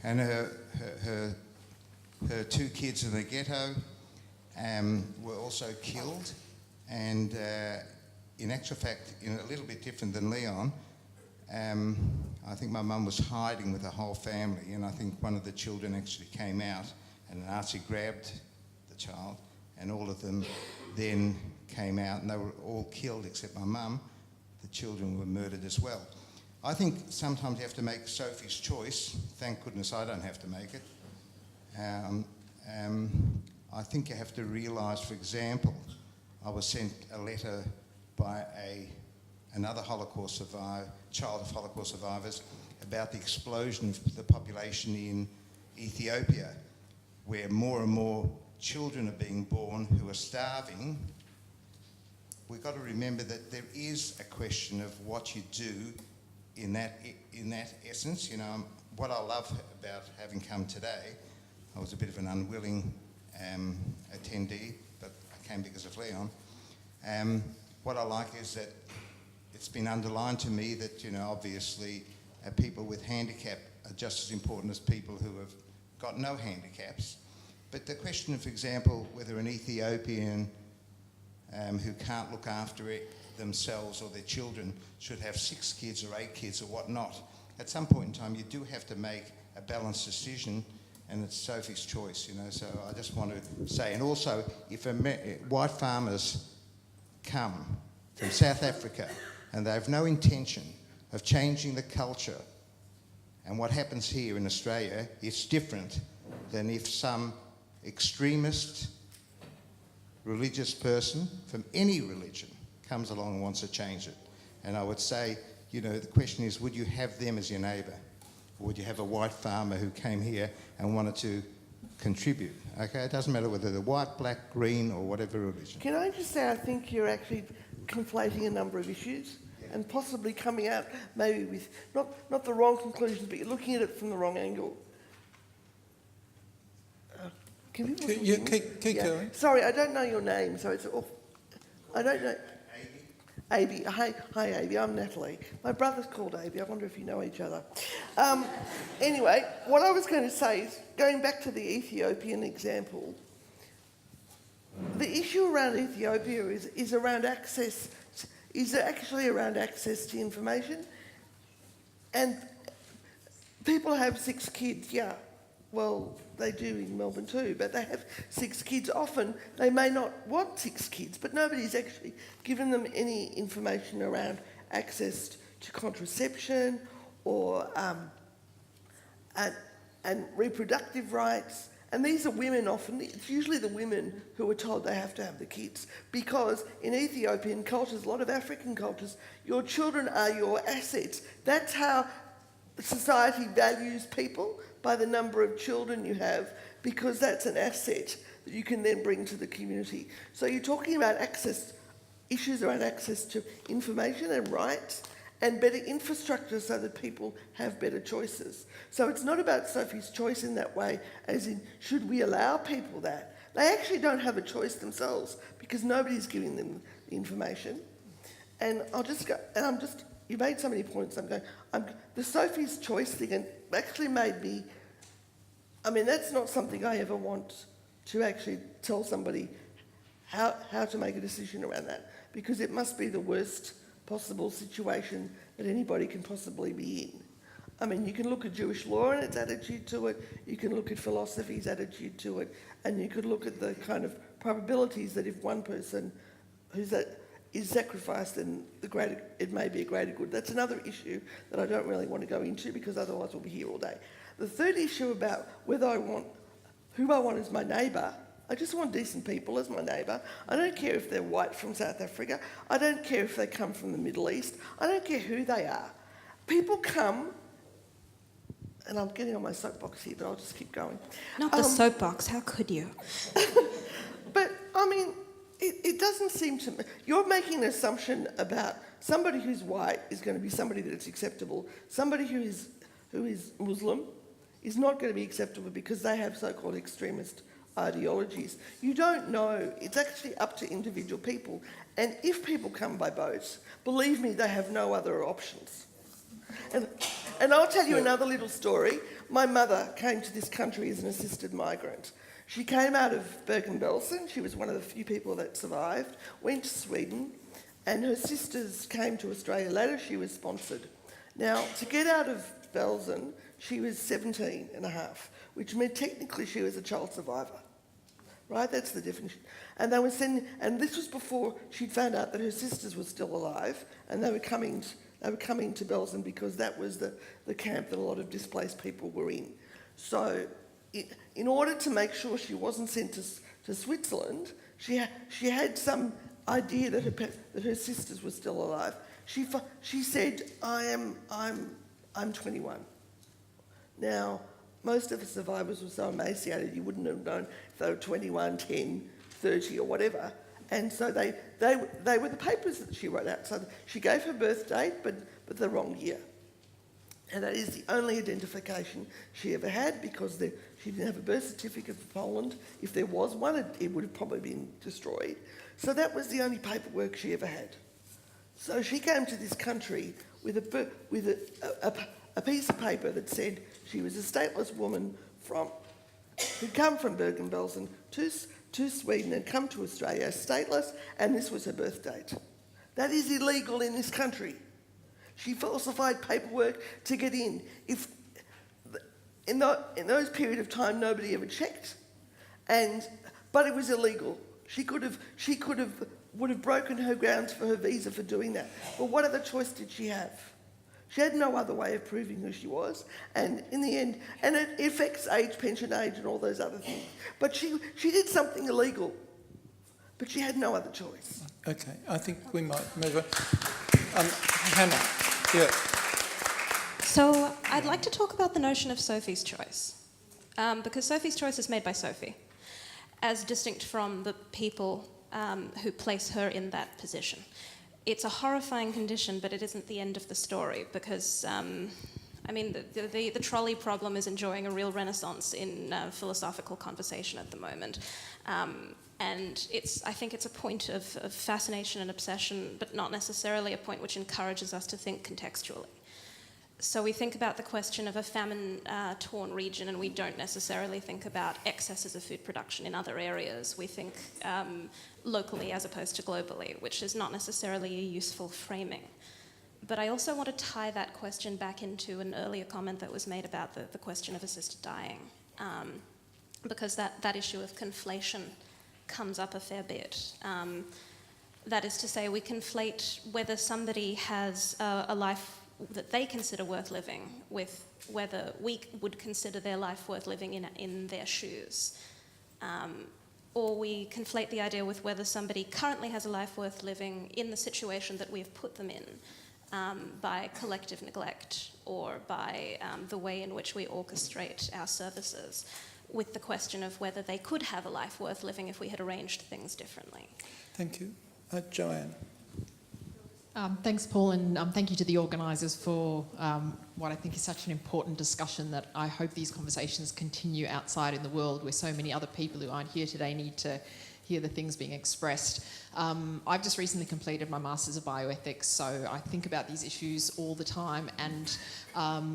and her two kids in the ghetto were also killed, and in actual fact, in a little bit different than Leon, I think my mum was hiding with her whole family, and I think one of the children actually came out, and an Nazi grabbed the child, and all of them then came out, and they were all killed except my mum. The children were murdered as well. I think sometimes you have to make Sophie's choice. Thank goodness I don't have to make it. I think you have to realise, for example, I was sent a letter by another Holocaust survivor, child of Holocaust survivors, about the explosion of the population in Ethiopia, where more and more children are being born who are starving. We've got to remember that there is a question of what you do in that essence. You know, what I love about having come today, I was a bit of an unwilling attendee, but I came because of Leon. What I like is that it's been underlined to me that, you know, obviously people with handicap are just as important as people who have got no handicaps. But the question of, for example, whether an Ethiopian who can't look after themselves or their children should have 6 kids or 8 kids or whatnot, at some point in time you do have to make a balanced decision, and it's Sophie's choice, you know. So I just want to say, and also if white farmers come from South Africa and they have no intention of changing the culture, and what happens here in Australia is different than if some extremist religious person from any religion comes along and wants to change it. And I would say, you know, the question is, would you have them as your neighbour? Or would you have a white farmer who came here and wanted to contribute? Okay, it doesn't matter whether they're white, black, green, or whatever religion. Can I just say, I think you're actually conflating a number of issues and possibly coming out maybe with not the wrong conclusions, but you're looking at it from the wrong angle. Can you keep going. Sorry, I don't know your name, so it's off. I don't know. Aby. Hi, Aby. I'm Natalie. My brother's called Aby. I wonder if you know each other. Anyway, what I was going to say is, going back to the Ethiopian example, the issue around Ethiopia is around access. Is actually around access to information, and people have 6 kids. Yeah, well, they do in Melbourne too, but they have 6 kids. Often they may not want 6 kids, but nobody's actually given them any information around access to contraception or and reproductive rights. And these are women often, it's usually the women who are told they have to have the kids, because in Ethiopian cultures, a lot of African cultures, your children are your assets. That's how society values people, by the number of children you have, because that's an asset that you can then bring to the community. So you're talking about access, issues around access to information and rights, and better infrastructure so that people have better choices. So it's not about Sophie's choice in that way, as in, should we allow people that? They actually don't have a choice themselves because nobody's giving them the information. And I'll just go, and I'm just, you made so many points, the Sophie's choice thing actually made me, I mean, that's not something I ever want to actually tell somebody how to make a decision around that, because it must be the worst possible situation that anybody can possibly be in. I mean, you can look at Jewish law and its attitude to it, you can look at philosophy's attitude to it, and you could look at the kind of probabilities that if one person is sacrificed, then it may be a greater good. That's another issue that I don't really want to go into, because otherwise we'll be here all day. The third issue about who I want as my neighbour, I just want decent people as my neighbour. I don't care if they're white from South Africa. I don't care if they come from the Middle East. I don't care who they are. People come, and I'm getting on my soapbox here, but I'll just keep going. Not the soapbox, how could you? But, I mean, it doesn't seem to me... You're making an assumption about somebody who's white is going to be somebody that's acceptable. Somebody who is Muslim is not going to be acceptable because they have so-called extremist ideologies. You don't know. It's actually up to individual people. And if people come by boat, believe me, they have no other options. And I'll tell you another little story. My mother came to this country as an assisted migrant. She came out of Bergen-Belsen. She was one of the few people that survived, went to Sweden, and her sisters came to Australia later. She was sponsored. Now, to get out of Belsen, she was 17 and a half, which meant technically she was a child survivor. Right? That's the definition. And they were and this was before she'd found out that her sisters were still alive, and they were coming to Belsen because that was the camp that a lot of displaced people were in. So in order to make sure she wasn't sent to Switzerland, she had some idea that her sisters were still alive. She said, I'm 21. Now, most of the survivors were so emaciated you wouldn't have known if they were 21, 10, 30 or whatever. And so they were the papers that she wrote out. So she gave her birth date, but the wrong year. And that is the only identification she ever had, because she didn't have a birth certificate for Poland. If there was one, it would have probably been destroyed. So that was the only paperwork she ever had. So she came to this country with a piece of paper that said she was a stateless woman who'd come from Bergen-Belsen to Sweden and come to Australia stateless, and this was her birth date. That is illegal in this country. She falsified paperwork to get in. In those period of time, nobody ever checked, but it was illegal. She would have broken her grounds for her visa for doing that. But what other choice did she have? She had no other way of proving who she was, and in the end, and it affects age, pension age, and all those other things. But she did something illegal, but she had no other choice. Okay, I think we might move on. Hannah, yeah. So I'd like to talk about the notion of Sophie's choice, because Sophie's choice is made by Sophie, as distinct from the people who place her in that position. It's a horrifying condition, but it isn't the end of the story, because, the trolley problem is enjoying a real renaissance in philosophical conversation at the moment. And I think it's a point of fascination and obsession, but not necessarily a point which encourages us to think contextually. So we think about the question of a famine-torn region, and we don't necessarily think about excesses of food production in other areas. We think locally as opposed to globally, which is not necessarily a useful framing. But I also want to tie that question back into an earlier comment that was made about the question of assisted dying. because that issue of conflation comes up a fair bit. That is to say, we conflate whether somebody has a life that they consider worth living with whether we would consider their life worth living in their shoes. Or we conflate the idea with whether somebody currently has a life worth living in the situation that we have put them in by collective neglect or by the way in which we orchestrate our services, with the question of whether they could have a life worth living if we had arranged things differently. Thank you. Joanne. Thanks, Paul, and thank you to the organisers for what I think is such an important discussion that I hope these conversations continue outside in the world where so many other people who aren't here today need to hear the things being expressed. I've just recently completed my Masters of Bioethics, so I think about these issues all the time, and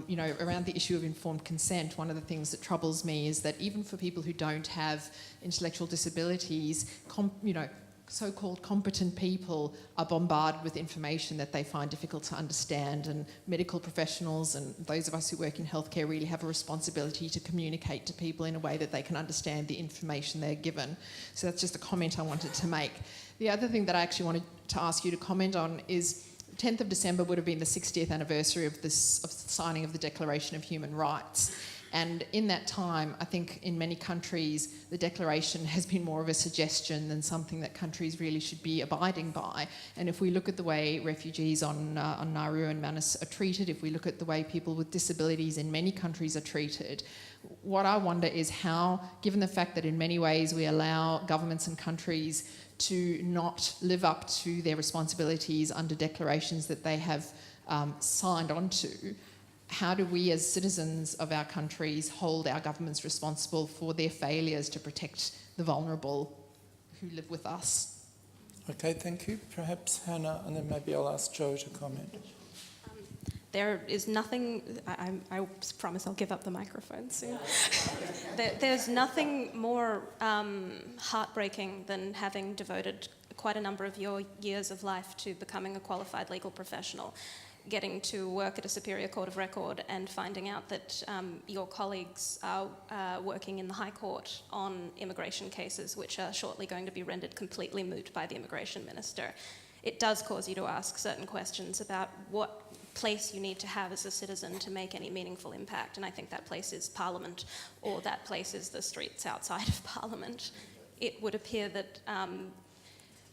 you know, around the issue of informed consent, one of the things that troubles me is that even for people who don't have intellectual disabilities, you know, so-called competent people are bombarded with information that they find difficult to understand, and medical professionals and those of us who work in healthcare really have a responsibility to communicate to people in a way that they can understand the information they're given. So that's just a comment I wanted to make. The other thing that I actually wanted to ask you to comment on is 10th of December would have been the 60th anniversary of the signing of the Declaration of Human Rights. And in that time, I think in many countries, the Declaration has been more of a suggestion than something that countries really should be abiding by. And if we look at the way refugees on Nauru and Manus are treated, if we look at the way people with disabilities in many countries are treated, what I wonder is how, given the fact that in many ways we allow governments and countries to not live up to their responsibilities under declarations that they have signed on to, how do we as citizens of our countries hold our governments responsible for their failures to protect the vulnerable who live with us? Okay, thank you. Perhaps Hannah, and then maybe I'll ask Joe to comment. There is nothing, I promise I'll give up the microphone soon. There's nothing more heartbreaking than having devoted quite a number of your years of life to becoming a qualified legal professional, getting to work at a superior court of record and finding out that your colleagues are working in the High Court on immigration cases which are shortly going to be rendered completely moot by the immigration minister. It does cause you to ask certain questions about what place you need to have as a citizen to make any meaningful impact, and I think that place is Parliament, or that place is the streets outside of Parliament. It would appear that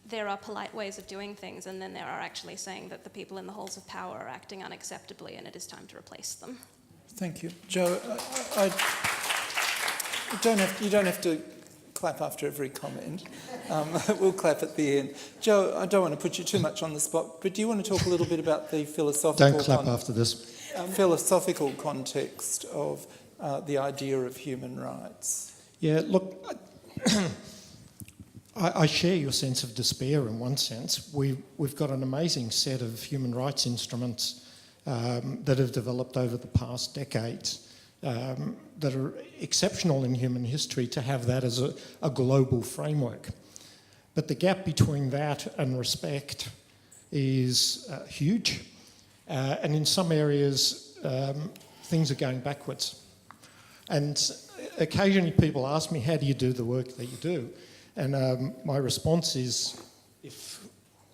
there are polite ways of doing things, and then there are actually saying that the people in the halls of power are acting unacceptably and it is time to replace them. Thank you. Joe, you don't have to clap after every comment. We'll clap at the end. Joe, I don't want to put you too much on the spot, but do you want to talk a little bit about the philosophical... Don't clap after this. Philosophical context of the idea of human rights? Yeah, look... I share your sense of despair in one sense. We've got an amazing set of human rights instruments that have developed over the past decades that are exceptional in human history to have that as a global framework. But the gap between that and respect is huge. And in some areas, things are going backwards. And occasionally people ask me, how do you do the work that you do? And my response is, if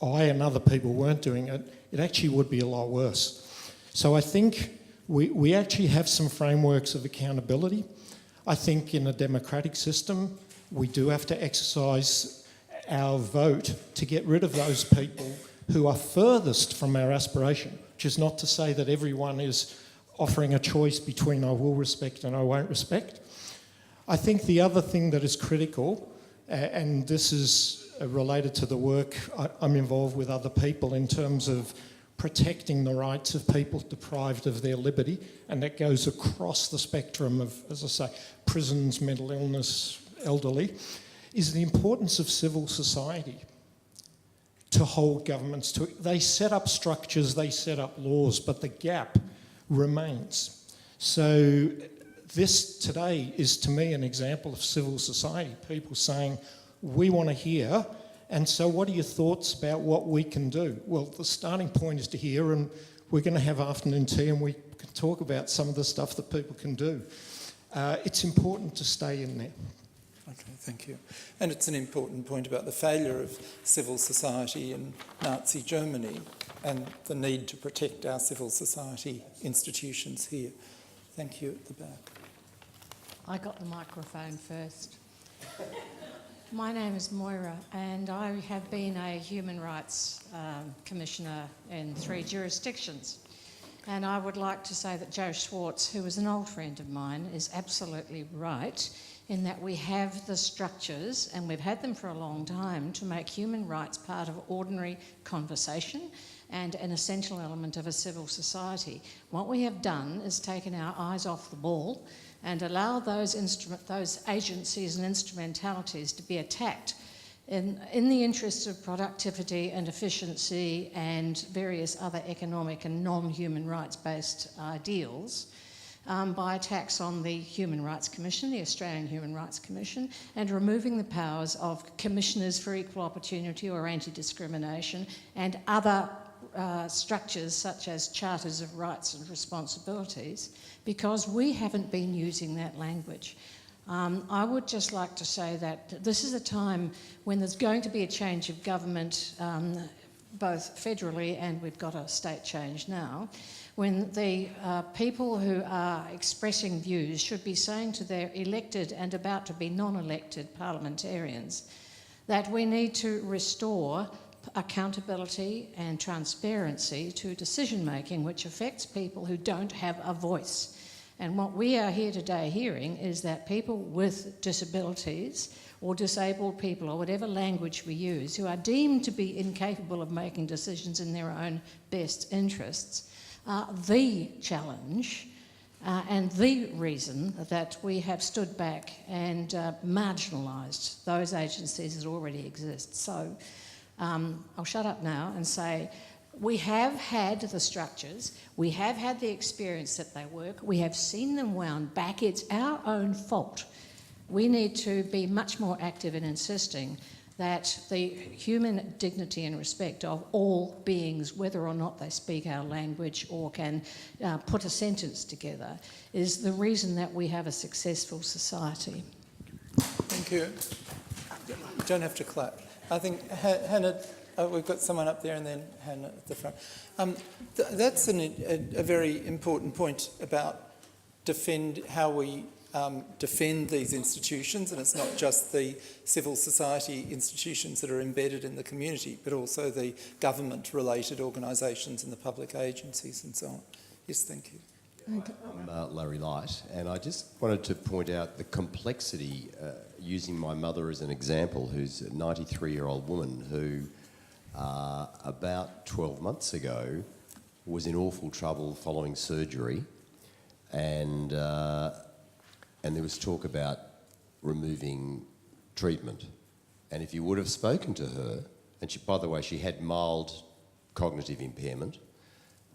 I and other people weren't doing it, it actually would be a lot worse. So I think we actually have some frameworks of accountability. I think in a democratic system, we do have to exercise our vote to get rid of those people who are furthest from our aspiration, which is not to say that everyone is offering a choice between I will respect and I won't respect. I think the other thing that is critical, and this is related to the work I'm involved with other people in terms of protecting the rights of people deprived of their liberty, and that goes across the spectrum of, as I say, prisons, mental illness, elderly, is the importance of civil society to hold governments to it. They set up structures, they set up laws, but the gap remains. So this today is, to me, an example of civil society, people saying, we want to hear, and so what are your thoughts about what we can do? Well, the starting point is to hear, and we're going to have afternoon tea and we can talk about some of the stuff that people can do. it's important to stay in there. Okay, thank you. And it's an important point about the failure of civil society in Nazi Germany and the need to protect our civil society institutions here. Thank you at the back. I got the microphone first. My name is Moira, and I have been a human rights commissioner in 3 jurisdictions. And I would like to say that Joe Schwartz, who is an old friend of mine, is absolutely right in that we have the structures, and we've had them for a long time, to make human rights part of ordinary conversation and an essential element of a civil society. What we have done is taken our eyes off the ball and allow those agencies and instrumentalities to be attacked in the interests of productivity and efficiency and various other economic and non-human rights-based ideals by attacks on the Human Rights Commission, the Australian Human Rights Commission, and removing the powers of commissioners for equal opportunity or anti-discrimination and other structures such as charters of rights and responsibilities, because we haven't been using that language. I would just like to say that this is a time when there's going to be a change of government, both federally and we've got a state change now, when the people who are expressing views should be saying to their elected and about to be non-elected parliamentarians that we need to restore accountability and transparency to decision making which affects people who don't have a voice. And what we are here today hearing is that people with disabilities or disabled people, or whatever language we use, who are deemed to be incapable of making decisions in their own best interests, are the challenge and the reason that we have stood back and marginalised those agencies that already exist. So I'll shut up now and say we have had the structures, we have had the experience that they work, we have seen them wound back. It's our own fault. We need to be much more active in insisting that the human dignity and respect of all beings, whether or not they speak our language or can put a sentence together, is the reason that we have a successful society. Thank you. You don't have to clap. I think Hannah, we've got someone up there and then Hannah at the front. That's a very important point about how we defend these institutions, and it's not just the civil society institutions that are embedded in the community, but also the government-related organisations and the public agencies and so on. Yes, thank you. I'm Larry Light, and I just wanted to point out the complexity, using my mother as an example, who's a 93-year-old woman who about 12 months ago was in awful trouble following surgery, and there was talk about removing treatment. And if you would have spoken to her, and she, by the way, she had mild cognitive impairment,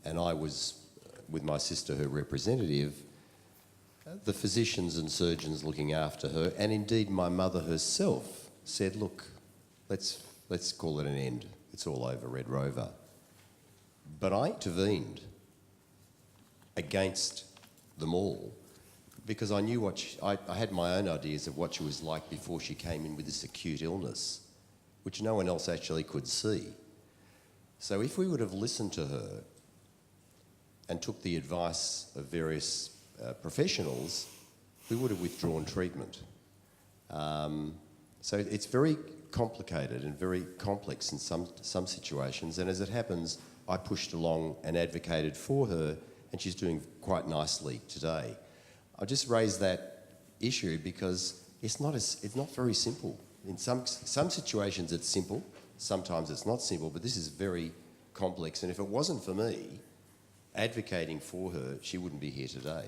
and I was, with my sister, her representative, the physicians and surgeons looking after her, and indeed my mother herself said, look, let's call it an end. It's all over, Red Rover. But I intervened against them all because I knew I had my own ideas of what she was like before she came in with this acute illness, which no one else actually could see. So if we would have listened to her and took the advice of various professionals, we would have withdrawn treatment. So it's very complicated and very complex in some situations, and as it happens, I pushed along and advocated for her, and she's doing quite nicely today. I just raised that issue because it's not very simple. In some situations it's simple, sometimes it's not simple, but this is very complex, and if it wasn't for me advocating for her, she wouldn't be here today.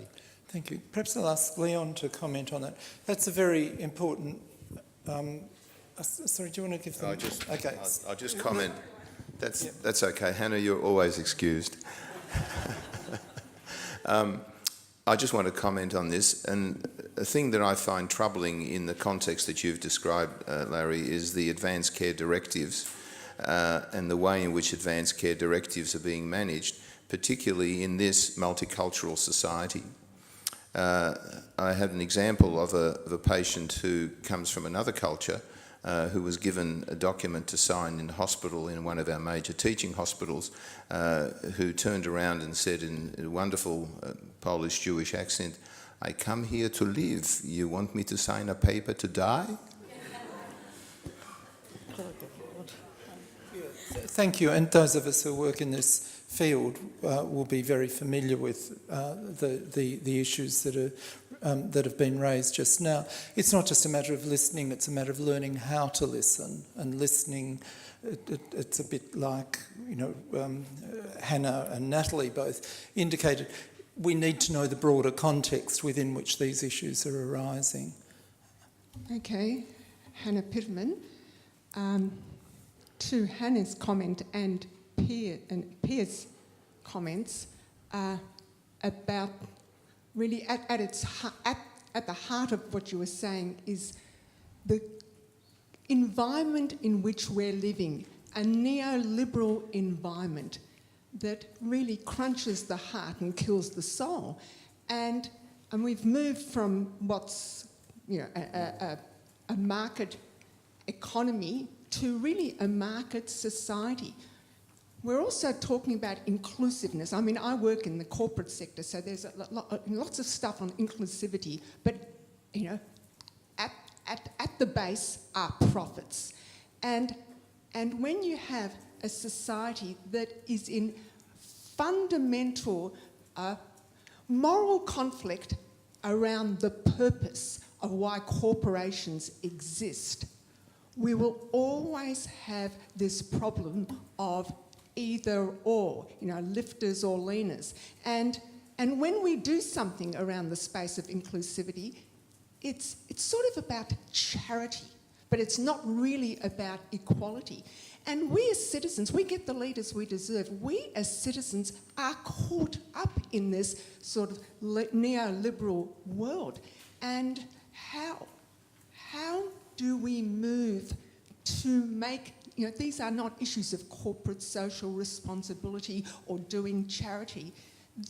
Thank you. Perhaps I'll ask Leon to comment on that. That's a very important... sorry, do you want to give them... I'll just comment. That's okay. Hannah, you're always excused. I just want to comment on this, and a thing that I find troubling in the context that you've described, Larry, is the advanced care directives and the way in which advanced care directives are being managed, particularly in this multicultural society. I had an example of a patient who comes from another culture who was given a document to sign in hospital in one of our major teaching hospitals, who turned around and said in a wonderful Polish Jewish accent, "I come here to live. You want me to sign a paper to die?" Thank you. And those of us who work in this field will be very familiar with the issues that have been raised just now. It's not just a matter of listening, it's a matter of learning how to listen. And listening, it's a bit like, Hannah and Natalie both indicated, we need to know the broader context within which these issues are arising. Okay, Hannah Pitterman. To Hannah's comment and Piers' comments about really at the heart of what you were saying is the environment in which we're living, a neoliberal environment that really crunches the heart and kills the soul. And we've moved from what's a market economy to really a market society. We're also talking about inclusiveness. I mean, I work in the corporate sector, so there's lots of stuff on inclusivity, but, at the base are profits. And when you have a society that is in fundamental moral conflict around the purpose of why corporations exist, we will always have this problem of either or, lifters or leaners. And when we do something around the space of inclusivity, it's sort of about charity, but it's not really about equality. And we as citizens, we get the leaders we deserve. We as citizens are caught up in this sort of neoliberal world. And how do we move to make, these are not issues of corporate social responsibility or doing charity.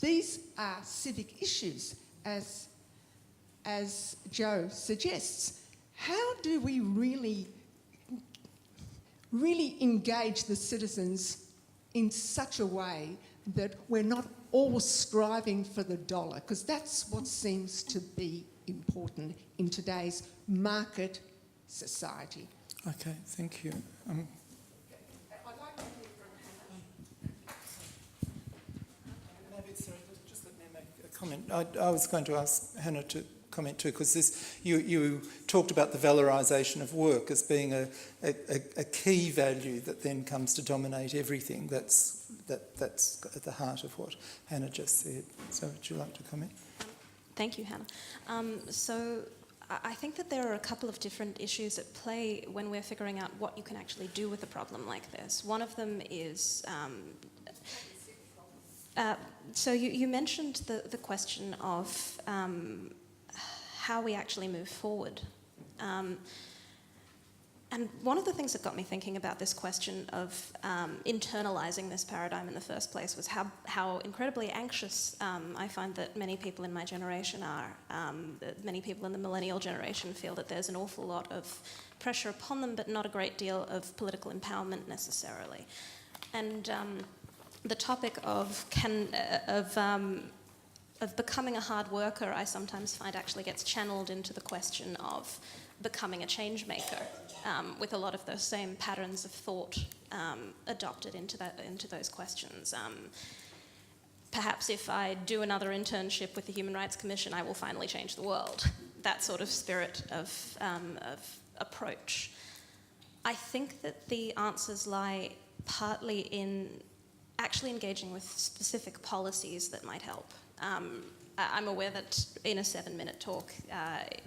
These are civic issues, as Joe suggests. How do we really engage the citizens in such a way that we're not all striving for the dollar? Because that's what seems to be important in today's market society. Okay, thank you. I'd like to hear from Hannah. Maybe, sorry, just let me make a comment. I was going to ask Hannah to comment too, because you talked about the valorisation of work as being a key value that then comes to dominate everything. That's at the heart of what Hannah just said. So would you like to comment? Thank you, Hannah. So I think that there are a couple of different issues at play when we're figuring out what you can actually do with a problem like this. One of them is, so you mentioned the question of how we actually move forward. And one of the things that got me thinking about this question of internalising this paradigm in the first place was how incredibly anxious I find that many people in my generation are. That many people in the millennial generation feel that there's an awful lot of pressure upon them, but not a great deal of political empowerment necessarily. And the topic of becoming a hard worker, I sometimes find actually gets channeled into the question of becoming a change maker, with a lot of those same patterns of thought adopted into those questions. Perhaps if I do another internship with the Human Rights Commission, I will finally change the world. That sort of spirit of approach. I think that the answers lie partly in actually engaging with specific policies that might help. I'm aware that in a 7-minute talk,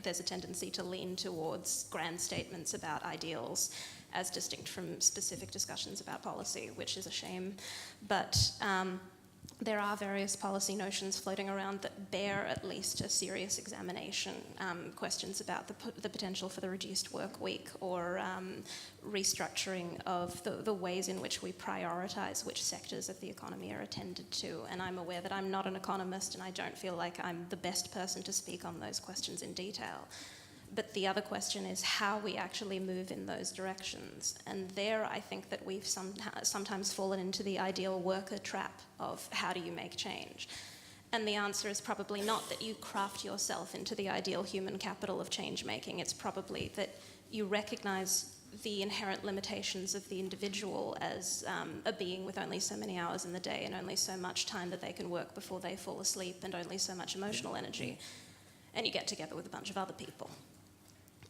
there's a tendency to lean towards grand statements about ideals as distinct from specific discussions about policy, which is a shame. But there are various policy notions floating around that bear at least a serious examination. Questions about the potential for the reduced work week, or restructuring of the ways in which we prioritise which sectors of the economy are attended to. And I'm aware that I'm not an economist, and I don't feel like I'm the best person to speak on those questions in detail. But the other question is how we actually move in those directions. And there I think that we've sometimes fallen into the ideal worker trap of how do you make change? And the answer is probably not that you craft yourself into the ideal human capital of change making. It's probably that you recognise the inherent limitations of the individual as a being with only so many hours in the day and only so much time that they can work before they fall asleep and only so much emotional energy. And you get together with a bunch of other people,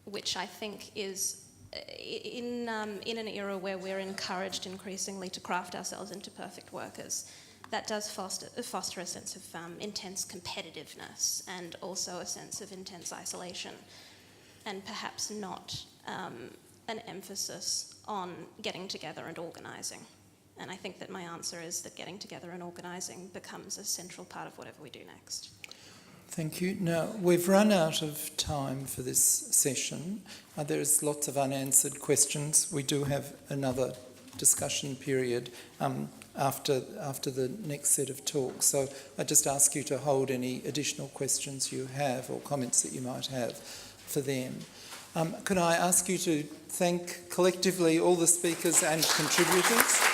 which I think is, in an era where we're encouraged increasingly to craft ourselves into perfect workers, that does foster a sense of intense competitiveness and also a sense of intense isolation, and perhaps not an emphasis on getting together and organising. And I think that my answer is that getting together and organising becomes a central part of whatever we do next. Thank you. Now, we've run out of time for this session. There's lots of unanswered questions. We do have another discussion period after the next set of talks. So I just ask you to hold any additional questions you have or comments that you might have for them. Can I ask you to thank collectively all the speakers and contributors?